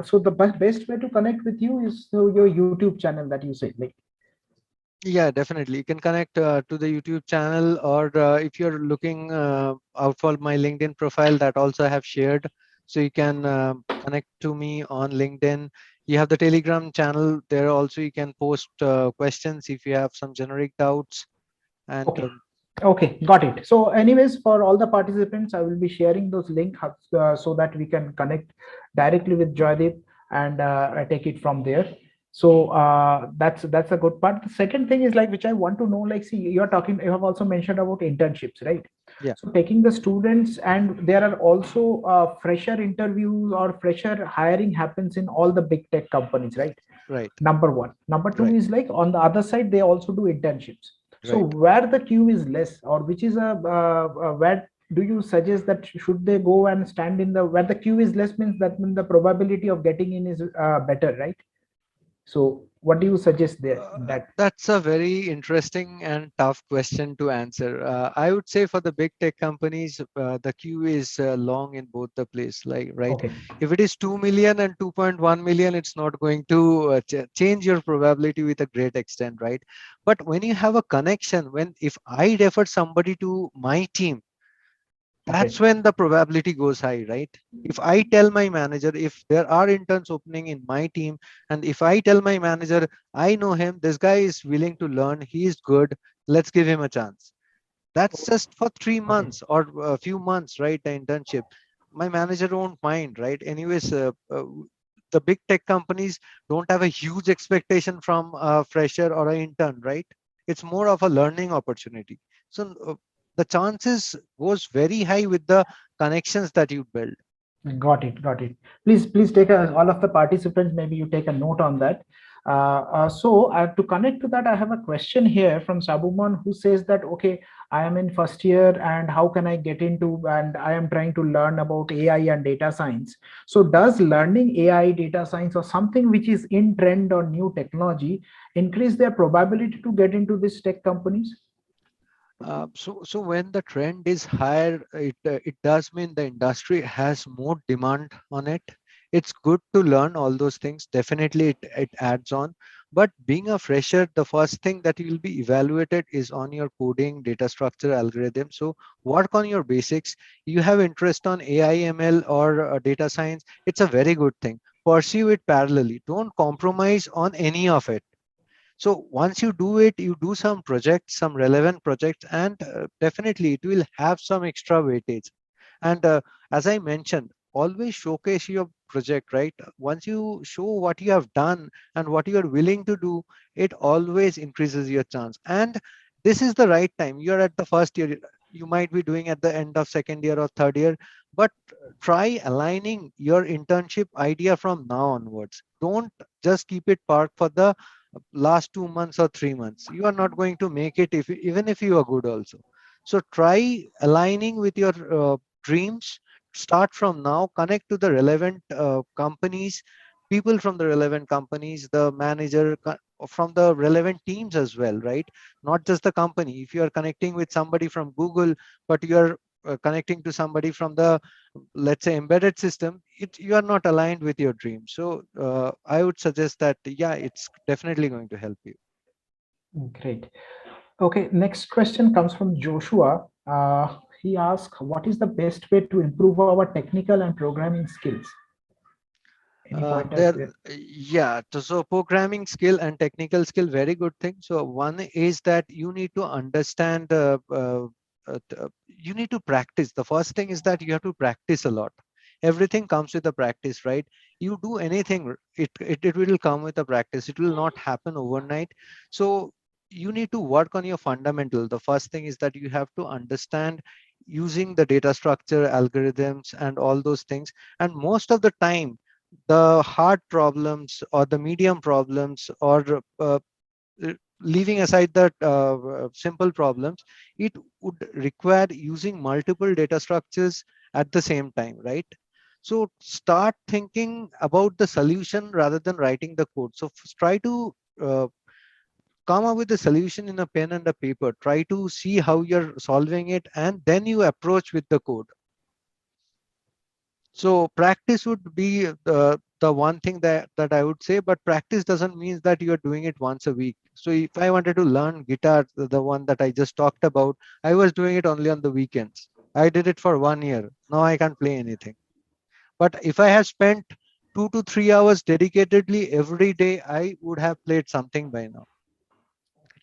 so the best way to connect with you is through your YouTube channel that you said, like. Yeah, definitely. You can connect to the YouTube channel, or if you're looking out for my LinkedIn profile, that also I have shared. So you can connect to me on LinkedIn. You have the Telegram channel there also. You can post questions if you have some generic doubts. And Okay. Okay, got it. So, anyways, for all the participants, I will be sharing those links so that we can connect directly with Joydeep and take it from there. So that's a good part. The second thing is like which I want to know. Like, see, you're talking. You have also mentioned about internships, right? yeah, So taking the students, and there are also fresher interviews or fresher hiring happens in all the big tech companies, right? right, Number one. Number two right, is like on the other side they also do internships. So right. where the queue is less, or which is where do you suggest that should they go and stand in the where the queue is less, means that means the probability of getting in is better, right? So what do you suggest there in that? That's a very interesting and tough question to answer. I would say for the big tech companies, the queue is long in both the place. Like, right, Okay. if it is 2 million and 2.1 million, it's not going to change your probability with a great extent, right? But when you have a connection, when if I refer somebody to my team, Okay. that's when the probability goes high, right? If I tell my manager, if there are interns opening in my team, and if I tell my manager, I know him, this guy is willing to learn, he is good, let's give him a chance. That's just for three Okay. months or a few months, right? The internship, my manager won't mind, right? Anyways, the big tech companies don't have a huge expectation from a fresher or an intern, right? It's more of a learning opportunity. So the chances goes very high with the connections that you build. Got it. Got it. Please take all of the participants. Maybe you take a note on that. To connect to that, I have a question here from Sabuman who says that okay, I am in first year and how can I get into and I am trying to learn about AI and data science. So does learning AI, data science, or something which is in trend or new technology increase their probability to get into these tech companies? So when the trend is higher, it does mean the industry has more demand on it. It's good to learn all those things. Definitely, it adds on. But being a fresher, the first thing that you will be evaluated is on your coding, data structure, algorithm. So work on your basics. You have interest on AI, ML, or data science. It's a very good thing. Pursue it parallelly. Don't compromise on any of it. So once you do it, you do some projects, some relevant projects, and definitely it will have some extra weightage. And as I mentioned, always showcase your project, right? Once you show what you have done and what you are willing to do, it always increases your chance. And this is the right time. You're at the first year. You might be doing at the end of second year or third year, but try aligning your internship idea from now onwards. Don't just keep it parked for the last 2 months or 3 months. You are not going to make it if even if you are good also. So try aligning with your dreams. Start from now. Connect to the relevant companies, people from the relevant companies, the manager from the relevant teams as well, right? Not just the company. If you are connecting with somebody from Google, but you are connecting to somebody from the, let's say, embedded system, you are not aligned with your dream. So I would suggest that, yeah, it's definitely going to help you. Great. Okay, next question comes from Joshua. He asks, what is the best way to improve our technical and programming skills? Any pointers There, there? yeah. So programming skill and technical skill, very good thing. So one is that you need to understand. You need to practice. The first thing is that you have to practice a lot. Everything comes with a practice, right? You do anything, it will come with a practice. It will not happen overnight. So you need to work on your fundamental. The first thing is that you have to understand using the data structure, algorithms, and all those things. And most of the time the hard problems or the medium problems or leaving aside the simple problems, it would require using multiple data structures at the same time, right? So start thinking about the solution rather than writing the code. So try to come up with a solution in a pen and a paper. Try to see how you're solving it, and then you approach with the code. So practice would be the one thing that I would say, but practice doesn't mean that you're doing it once a week. So if I wanted to learn guitar, the one that I just talked about, I was doing it only on the weekends. I did it for 1 year. Now I can't play anything. But if I had spent 2 to 3 hours dedicatedly every day, I would have played something by now.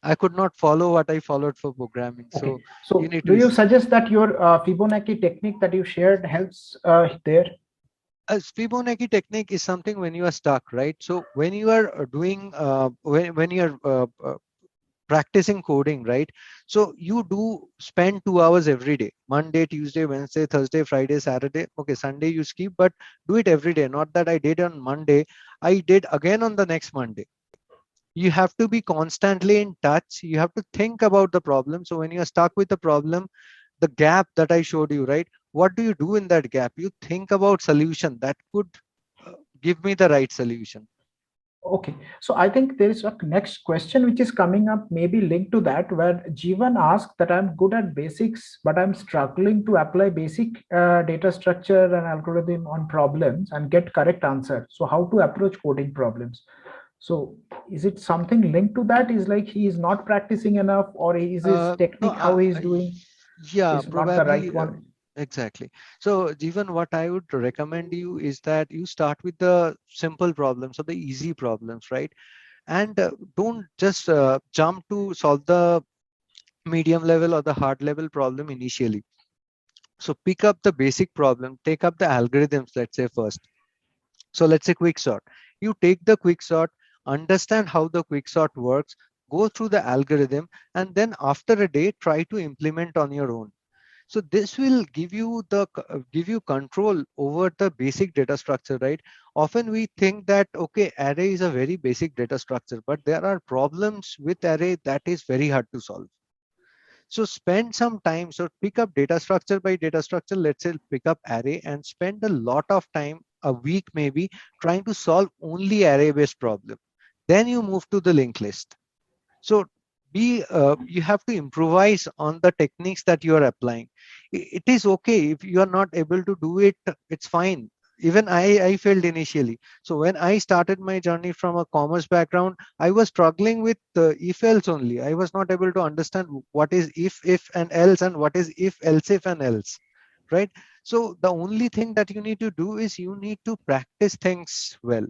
I could not follow what I followed for programming. Okay. So you So need do to. you suggest that your Fibonacci technique that you shared helps there? A Fibonacci technique is something when you are stuck, right? So when you are doing, when you are practicing coding, right? So you do spend 2 hours every day, Monday, Tuesday, Wednesday, Thursday, Friday, Saturday. Okay, Sunday you skip, but do it every day. Not that I did on Monday, I did again on the next Monday. You have to be constantly in touch. You have to think about the problem. So when you're stuck with the problem, the gap that I showed you, right? What do you do in that gap? You think about solution that could give me the right solution. Okay, so I think there is a next question which is coming up, maybe linked to that, where Jeevan asked that I'm good at basics, but I'm struggling to apply basic data structure and algorithm on problems and get correct answer. So how to approach coding problems? So is it something linked to that? Is like he is not practicing enough, or is his No, technique how he is doing yeah, is not the right probably. one? Exactly. So, Jeevan, what I would recommend you is that you start with the simple problems or the easy problems, right? And don't just jump to solve the medium level or the hard level problem initially. So, pick up the basic problem, take up the algorithms, let's say first. So, let's say quicksort. You take the quicksort, understand how the quicksort works, go through the algorithm, and then after a day, try to implement on your own. So this will give you give you control over the basic data structure, right? Often we think that okay, array is a very basic data structure, but there are problems with array that is very hard to solve. So spend some time. So pick up data structure by data structure. Let's say pick up array and spend a lot of time, a week maybe, trying to solve only array based problem. Then you move to the linked list. So you have to improvise on the techniques that you are applying. It is okay if you are not able to do it, it's fine. Even I failed initially. So when I started my journey from a commerce background, I was struggling with if else only. I was not able to understand what is if and else, and what is if and else, right? So the only thing that you need to do is you need to practice things well.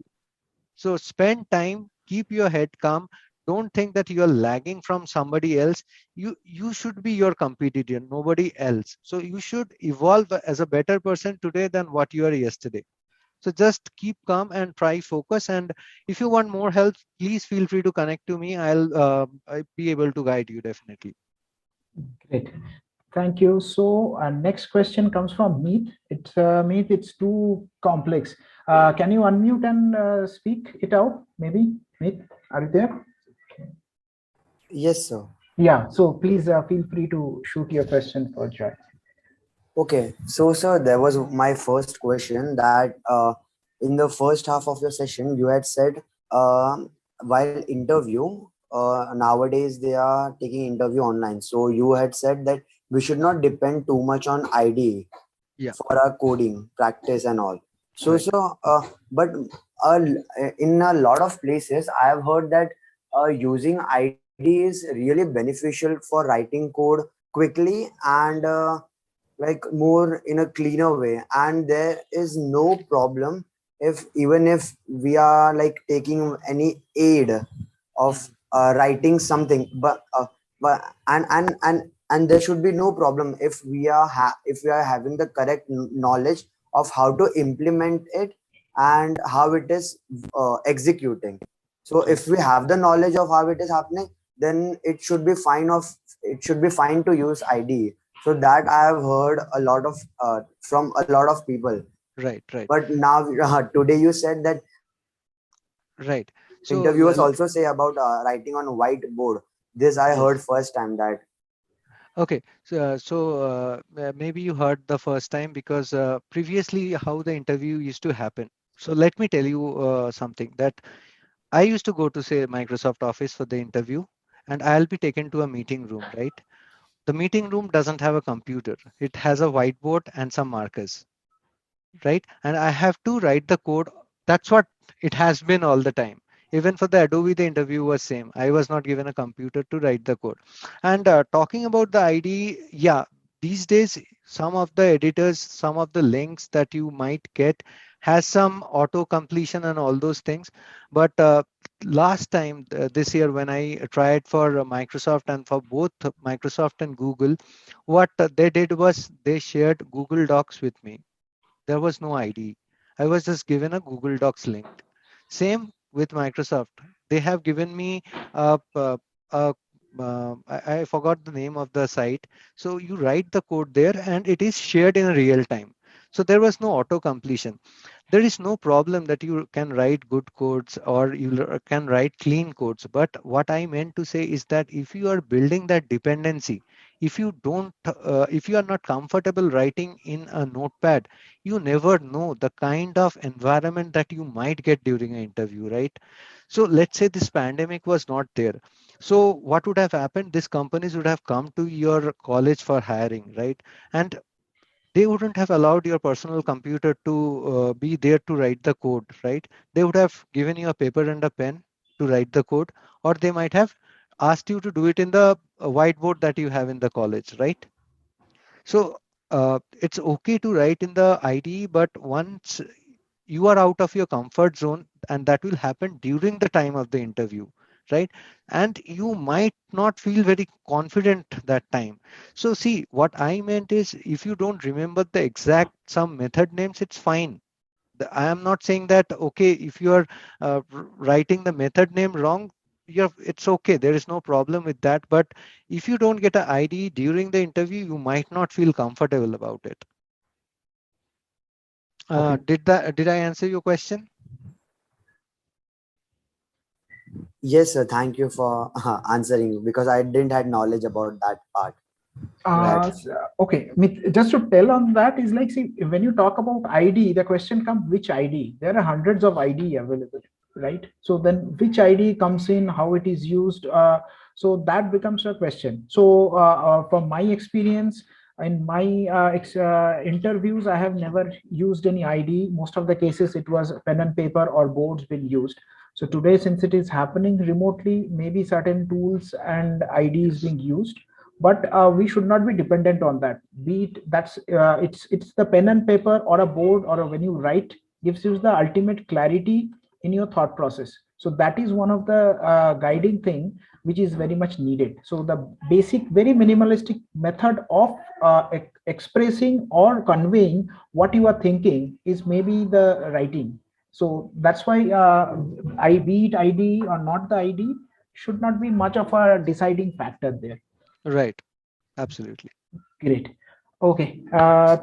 So spend time, keep your head calm. Don't think that you are lagging from somebody else. You should be your competitor, nobody else. So you should evolve as a better person today than what you are yesterday. So just keep calm and try focus. And if you want more help, please feel free to connect to me. I'll be able to guide you definitely. Great. Thank you. So next question comes from Meet. It's Meet. It's too complex. Can you unmute and speak it out? Maybe Meet. Are you there? Yes, sir. Yeah. So please feel free to shoot your question for Joy. Okay. So, sir, there was my first question that in the first half of your session, you had said while interview, nowadays they are taking interview online. So you had said that we should not depend too much on IDE Yeah, for our coding practice and all. So, right. so, but uh, in a lot of places, I have heard that using IDE is really beneficial for writing code quickly and like more in a cleaner way, and there is no problem if even if we are like taking any aid of Mhm. writing something, but and there should be no problem if we are if we are having the correct knowledge of how to implement it and how it is executing. So Right. if we have the knowledge of how it is happening, then it should be fine to use IDE. So that I have heard a lot of from a lot of people. Right. Right. But now today you said that Right. So interviewers also say about writing on whiteboard. This I heard yes. first time that. Okay, so maybe you heard the first time because previously how the interview used to happen. So let me tell you something that I used to go to say Microsoft Office for the interview, and I'll be taken to a meeting room, right? The meeting room doesn't have a computer. It has a whiteboard and some markers, right? And I have to write the code. That's what it has been all the time. Even for the Adobe, the interview was same. I was not given a computer to write the code. And talking about the ID, yeah, these days some of the editors, some of the links that you might get has some auto completion and all those things. But last time this year when I tried for Microsoft and for both Microsoft and Google, what they did was they shared Google Docs with me. There was no ID. I was just given a Google Docs link. Same with Microsoft. They have given me I forgot the name of the site. So you write the code there and it is shared in real time. So there was no auto completion. There is no problem that you can write good codes or can write clean codes. But what I meant to say is that if you are building that dependency, if you are not comfortable writing in a notepad, you never know the kind of environment that you might get during an interview, right? So let's say this pandemic was not there. So what would have happened? These companies would have come to your college for hiring, right? And they wouldn't have allowed your personal computer to be there to write the code, right? They would have given you a paper and a pen to write the code, or they might have asked you to do it in the whiteboard that you have in the college, right? So it's okay to write in the IDE, but once you are out of your comfort zone, and that will happen during the time of the interview, right? And you might not feel very confident that time. So see, what I meant is if you don't remember the exact some method names, it's fine. I am not saying that okay, if you are writing the method name wrong, it's okay. There is no problem with that. But if you don't get an ID during the interview, you might not feel comfortable about it. Okay. Did I answer your question? Yes, sir. Thank you for answering because I didn't had knowledge about that part. Right. Okay, just to tell on that is like, see, when you talk about ID, the question comes which ID? There are hundreds of ID available, right? So then which ID comes in, how it is used? So that becomes a question. So from my experience, in my interviews, I have never used any ID. Most of the cases, it was pen and paper or boards being used. So today, since it is happening remotely, maybe certain tools and ID is Yes. being used, but we should not be dependent on that. Be it that's it's the pen and paper or a board or when you write gives you the ultimate clarity in your thought process. So that is one of the guiding thing which is very much needed. So the basic very minimalistic method of expressing or conveying what you are thinking is maybe the writing. So that's why I be it ID or not the ID should not be much of a deciding factor there. Right. Absolutely. Great. Okay.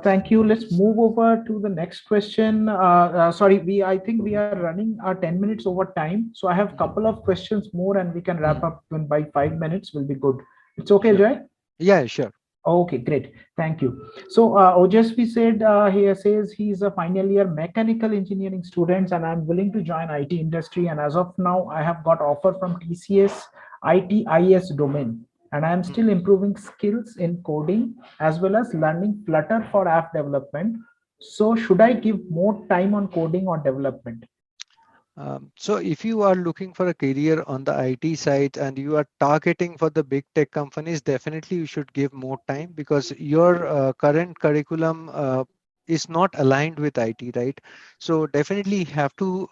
Thank you. Let's move over to the next question. Sorry, I think we are running 10 minutes over time. So I have a Mhm. couple of questions more and we can wrap Mhm. up by 5 minutes will be good. It's okay, Sure. Jay? Yeah, sure. Okay, great. Thank you. So Ojasvi said he says he's a final year mechanical engineering student and I'm willing to join IT industry. And as of now, I have got offer from TCS ITIS domain. And I'm still Mhm. improving skills in coding as well as learning Flutter for app development. So should I give more time on coding or development? So if you are looking for a career on the IT side and you are targeting for the big tech companies, definitely you should give more time because your current curriculum is not aligned with IT, right? So definitely you have to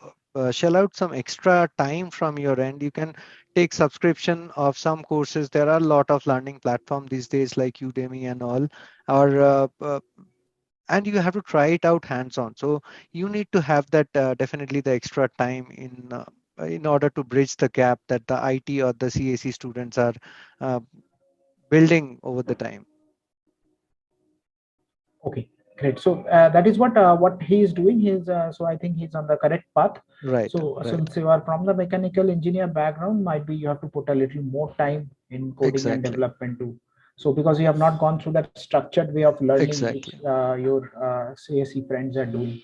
shell out some extra time from your end. You can take subscription of some courses. There are a lot of learning platform these days like Udemy and all, or and you have to try it out hands on. So you need to have that definitely the extra time in order to bridge the gap that the IT or the CAC students are uh, building over the time. Okay, Great. So that is what he is doing. So I think he's on the correct path. Right, So right. since you are from the mechanical engineer background, might be you have to put a little more time in coding and Exactly, development too. So because you have not gone through that structured way of learning which exactly. your CSE friends are doing.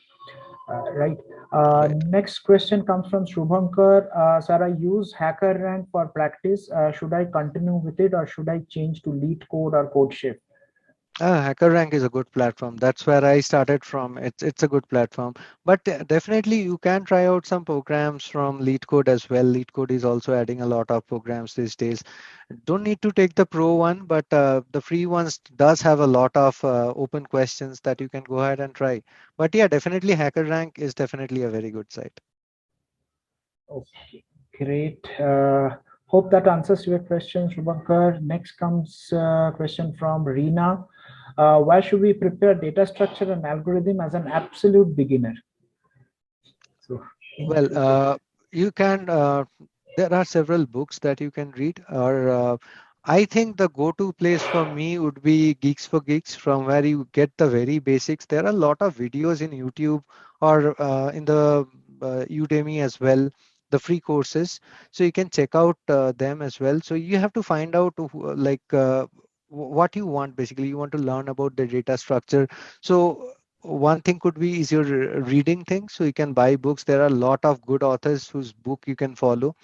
Right. Right. Next question comes from Shubhankar. Sir, I use HackerRank for practice. Should I continue with it or should I change to Lead Code or CodeShift? HackerRank is a good platform. That's where I started from. It's a good platform. But definitely you can try out some programs from LeetCode as well. LeetCode is also adding a lot of programs these days. Don't need to take the pro one, but the free ones does have a lot of open questions that you can go ahead and try. But yeah, definitely HackerRank is definitely a very good site. Okay, great. Hope that answers your question, Shubhankar. Next comes a question from Reena. Why should we prepare data structure and algorithm as an absolute beginner? So, Well, you can. There are several books that you can read, or I think the go-to place for me would be Geeks for Geeks, from where you get the very basics. There are a lot of videos in YouTube or in the Udemy as well, the free courses. So you can check out them as well. So you have to find out what you want. Basically, you want to learn about the data structure. So one thing could be is your reading thing, so you can buy books. There are a lot of good authors whose book you can follow,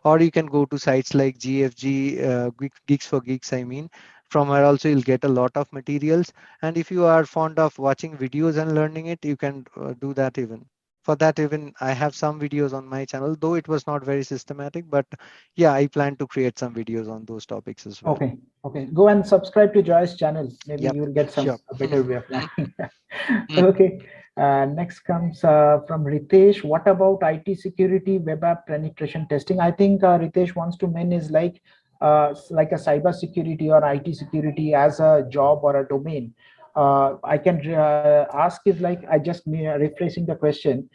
or you can go to sites like GFG, Geeks for Geeks, I mean. From where also you'll get a lot of materials, and if you are fond of watching videos and learning it, you can do that. Even for that, even I have some videos on my channel, though it was not very systematic, but yeah, I plan to create some videos on those topics as well. okay, okay. Go and subscribe to Joy's channel. Maybe Yep, you will get some sure. a better way of learning. Okay. Next comes from Ritesh. What about IT security, web app penetration testing? I think Ritesh wants to mean is like a cyber security or IT security as a job or a domain. I can ask is like I just rephrasing the question.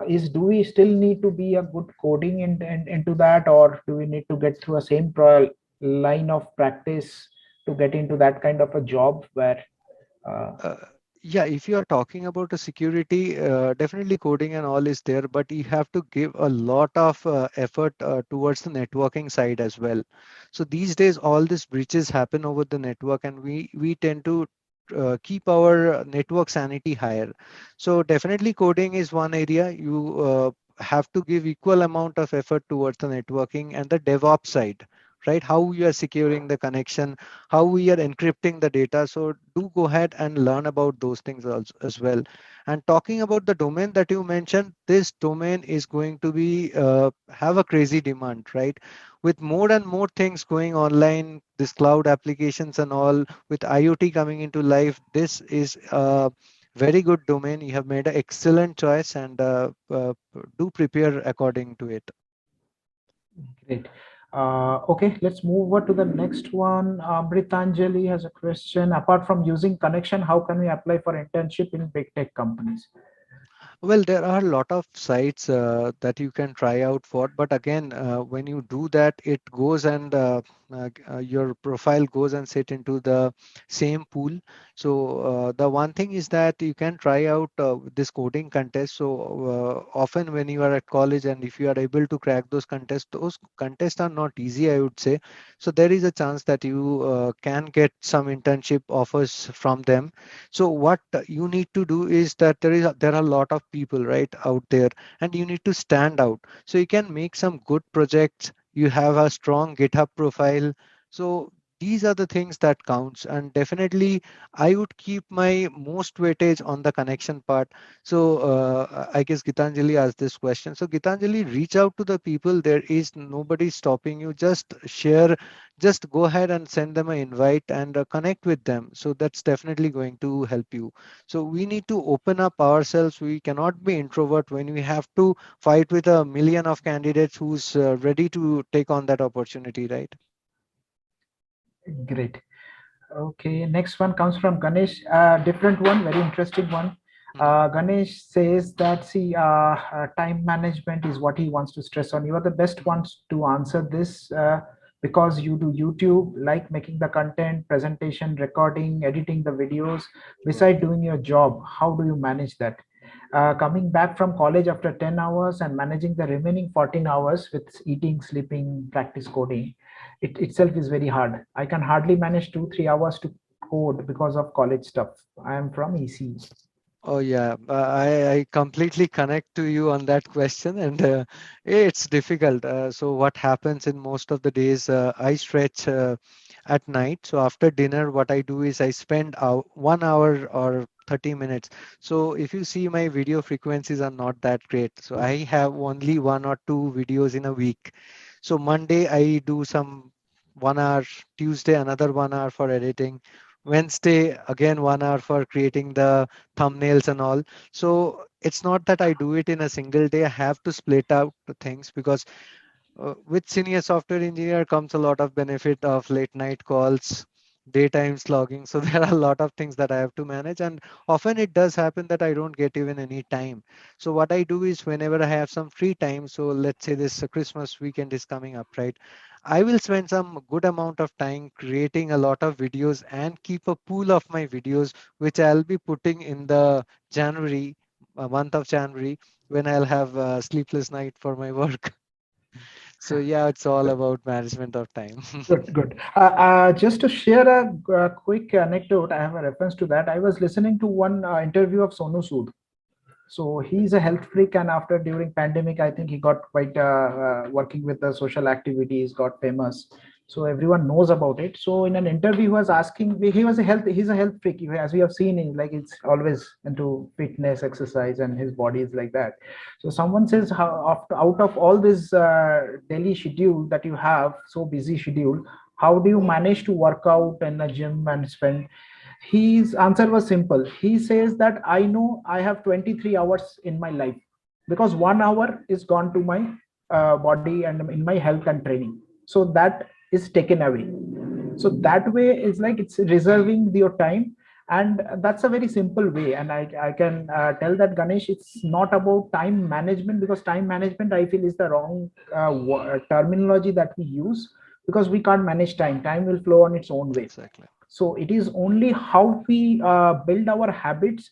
Is do we still need to be a good coding into that, or do we need to get through a same line of practice to get into that kind of a job where uh, Uh, yeah, if you are talking about a security, definitely coding and all is there, but you have to give a lot of effort towards the networking side as well. So these days, all these breaches happen over the network, and we tend to keep our network sanity higher. So definitely, coding is one area you have to give equal amount of effort towards the networking and the DevOps side, right? How we are securing the connection, how we are encrypting the data. So do go ahead and learn about those things also, as well. And talking about the domain that you mentioned, this domain is going to be have a crazy demand, right? With more and more things going online, this cloud applications and all, with IoT coming into life, this is a very good domain. You have made an excellent choice, and do prepare according to it. great. Okay, let's move over to the next one. Britanjali has a question. Apart from using connection, how can we apply for internship in big tech companies? Well, there are a lot of sites that you can try out for, but again, when you do that, it goes and your profile goes and sit into the same pool. So the one thing is that you can try out this coding contest. So often when you are at college and if you are able to crack those contests are not easy, I would say. So there is a chance that you can get some internship offers from them. So what you need to do is that there are a lot of people right out there, and you need to stand out. So you can make some good projects. You have a strong GitHub profile. So these are the things that counts, and definitely I would keep my most weightage on the connection part. So I guess Gitanjali asked this question. So Gitanjali, reach out to the people. There is nobody stopping you. Just share, just go ahead and send them an invite and connect with them. So that's definitely going to help you. So we need to open up ourselves. We cannot be introvert when we have to fight with a million of candidates who's ready to take on that opportunity, right? Great. Okay, next one comes from Ganesh. Different one, very interesting one. Mhm. Ganesh says that see, time management is what he wants to stress on. You are the best Mhm. ones to answer this. because you do YouTube, like making the content, presentation, recording, editing the videos, beside doing your job. How do you manage that? Coming back from college after 10 hours and managing the remaining 14 hours with eating, sleeping, practice coding, it itself is very hard. I can hardly manage 2 3 hours to code because of college stuff. I am from EC. Oh yeah, I completely connect to you on that question, and it's difficult. So what happens in most of the days, I stretch at night. So after dinner, what I do is I spend 1 hour or 30 minutes. So if you see, my video frequencies are not that great. So I have only 1 or 2 videos in a week. So Monday I do some 1 hour, Tuesday another 1 hour for editing, Wednesday again 1 hour for creating the thumbnails and all. So it's not that I do it in a single day. I have to split out the things because with senior software engineer comes a lot of benefit of late night calls, daytime slogging. So there are a lot of things that I have to manage, and often it does happen that I don't get even any time. So what I do is whenever I have some free time, so let's say this Christmas weekend is coming up, right? I will spend some good amount of time creating a lot of videos and keep a pool of my videos, which I'll be putting in the January, month of January, when I'll have a sleepless night for my work. So yeah, it's all about management of time. Good, good. Just to share a quick anecdote, I have a reference to that. I was listening to one interview of Sonu Sood. So he's a health freak, and after during pandemic, I think he got quite working with the social activities, got famous. So everyone knows about it. So in an interview, he was asking, he's a health freak. As we have seen, like it's always into fitness, exercise, and his body is like that. So someone says, out of all this daily schedule that you have, so busy schedule, how do you manage to work out in a gym and spend? His answer was simple. He says that I know I have 23 hours in my life because 1 hour is gone to my body and in my health and training. So that is taken away. So that way is like it's reserving your time, and that's a very simple way. And I can tell that Ganesh, it's not about time management, because time management I feel is the wrong terminology that we use, because we can't manage time. Time will flow on its own way. Exactly. So it is only how we build our habits,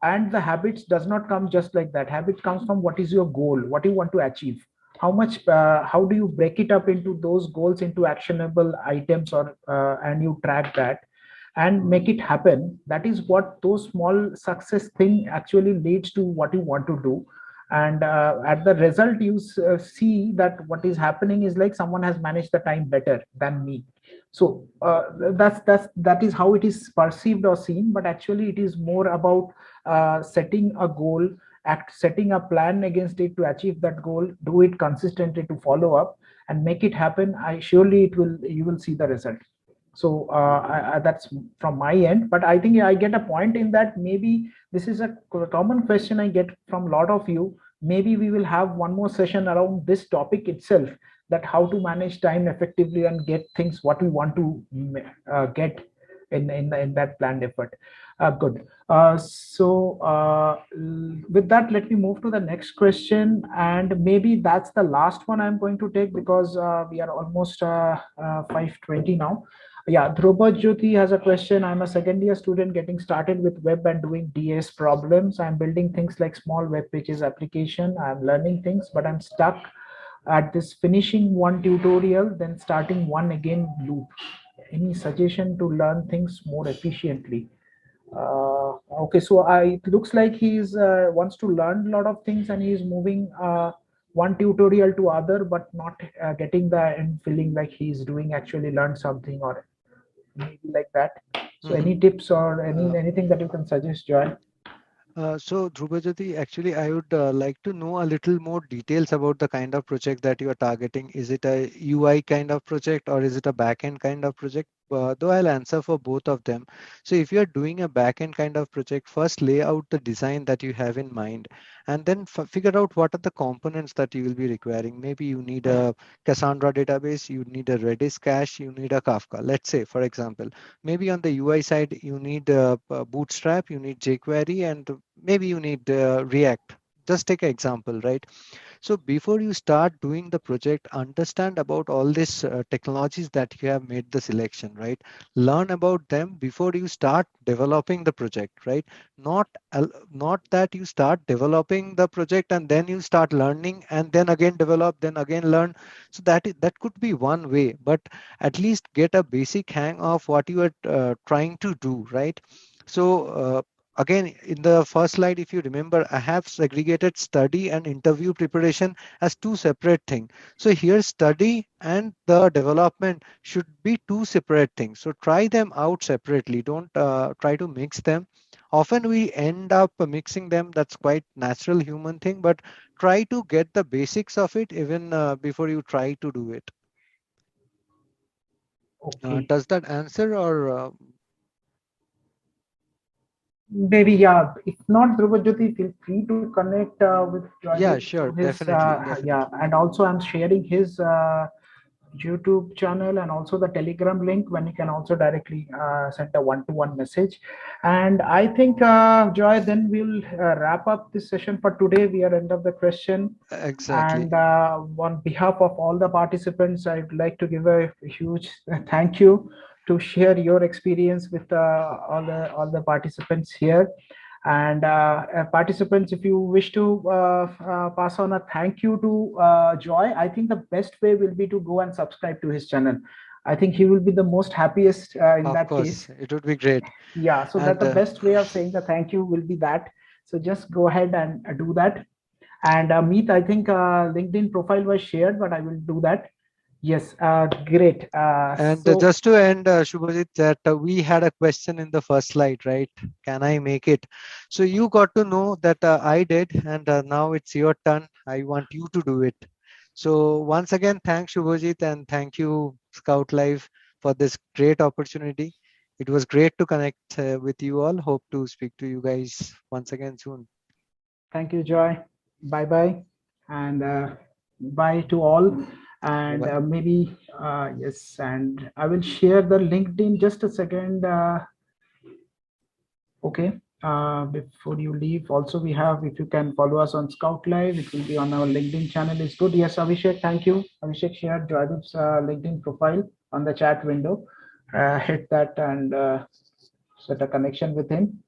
and the habits does not come just like that. Habit comes from what is your goal, what you want to achieve, how do you break it up into those goals into actionable items, or and you track that and make it happen. That is what those small success thing actually leads to what you want to do. And at the result you see that what is happening is like someone has managed the time better than me. So that is how it is perceived or seen, but actually it is more about setting a goal, setting a plan against it to achieve that goal, do it consistently to follow up and make it happen. I surely it will, you will see the result. So that's from my end, but I think I get a point in that. Maybe this is a common question I get from a lot of you. Maybe we will have one more session around this topic itself, that how to manage time effectively and get things what we want to get in that planned effort. Good. With that, let me move to the next question, and maybe that's the last one I'm going to take, because we are almost 5:20 now. Yeah, Dhrubad Jyoti has a question. I'm a second year student getting started with web and doing DS problems. I'm building things like small web pages application. I'm learning things, but I'm stuck at this finishing one tutorial, then starting one again loop. Any suggestion to learn things more efficiently? Okay, so it looks like he's wants to learn a lot of things, and he's moving one tutorial to other, but not getting the end feeling like he's doing actually learned something, or maybe like that. So any tips or anything that you can suggest, Joy? So, Dhrubajyoti, actually, I would like to know a little more details about the kind of project that you are targeting. Is it a UI kind of project or is it a backend kind of project? Though I'll answer for both of them. So, if you're doing a backend kind of project, first lay out the design that you have in mind, and then figure out what are the components that you will be requiring. Maybe you need a Cassandra database, you need a Redis cache, you need a Kafka. Let's say, for example, maybe on the UI side, you need Bootstrap, you need jQuery, and maybe you need React. Just take an example, right? So before you start doing the project, understand about all these technologies that you have made the selection, right? Learn about them before you start developing the project, right? Not that you start developing the project and then you start learning and then again develop, then again learn. So that could be one way, but at least get a basic hang of what you are trying to do, right? So again, in the first slide, if you remember, I have segregated study and interview preparation as two separate things. So here study and the development should be two separate things. So try them out separately. Don't try to mix them. Often we end up mixing them. That's quite natural human thing, but try to get the basics of it even before you try to do it. Okay. Does that answer or Maybe, yeah. If not, Dhruvajyoti, feel free to connect with yeah, Joydeep sure, through his, definitely, yeah. definitely. And also, I'm sharing his YouTube channel and also the Telegram link when you can also directly send a one-to-one message. And I think, Joy, then we'll wrap up this session for today. We are end of the question. Exactly. And on behalf of all the participants, I'd like to give a huge thank you to share your experience with all the participants here. And participants, if you wish to pass on a thank you to Joy, I think the best way will be to go and subscribe to his channel. I think he will be the most happiest in Of that course, case. it would be great. Yeah, so that And the best way of saying the thank you will be that. So just go ahead and do that. And Meet, I think LinkedIn profile was shared, but I will do that. Yes, great. So just to end, Shubhajit, that we had a question in the first slide, right? Can I make it? So you got to know that I did, and now it's your turn. I want you to do it. So once again, thanks Shubhajit, and thank you Scout Life for this great opportunity. It was great to connect with you all. Hope to speak to you guys once again soon. thank you, Joy. Bye bye. And bye to all. Bye And bye. maybe, yes, and I will share the LinkedIn just a second. Okay. Before you leave, also we have, if you can follow us on Scout Live, it will be on our LinkedIn channel. It's good. Yes, Abhishek, thank you. Abhishek shared Joydeep's LinkedIn profile on the chat window. Hit that and set a connection with him.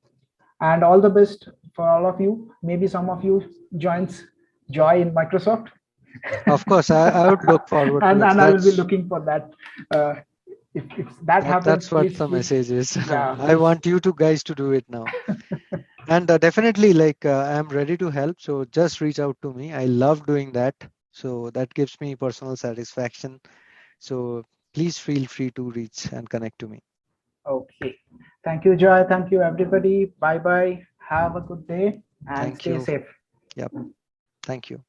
And all the best for all of you. Maybe some of you joins Joy in Microsoft. Of course, I would look forward to and it. I will be looking for that. Uh, if that happens, That's what please, the please, message is. yeah, I please. want you to guys to do it now. And definitely, like, I'm ready to help. So just reach out to me. I love doing that. So that gives me personal satisfaction. So please feel free to reach and connect to me. Okay. Thank you, Joy. Thank you, everybody. Bye bye. Have a good day and Thank stay you. safe. Yep. Thank you.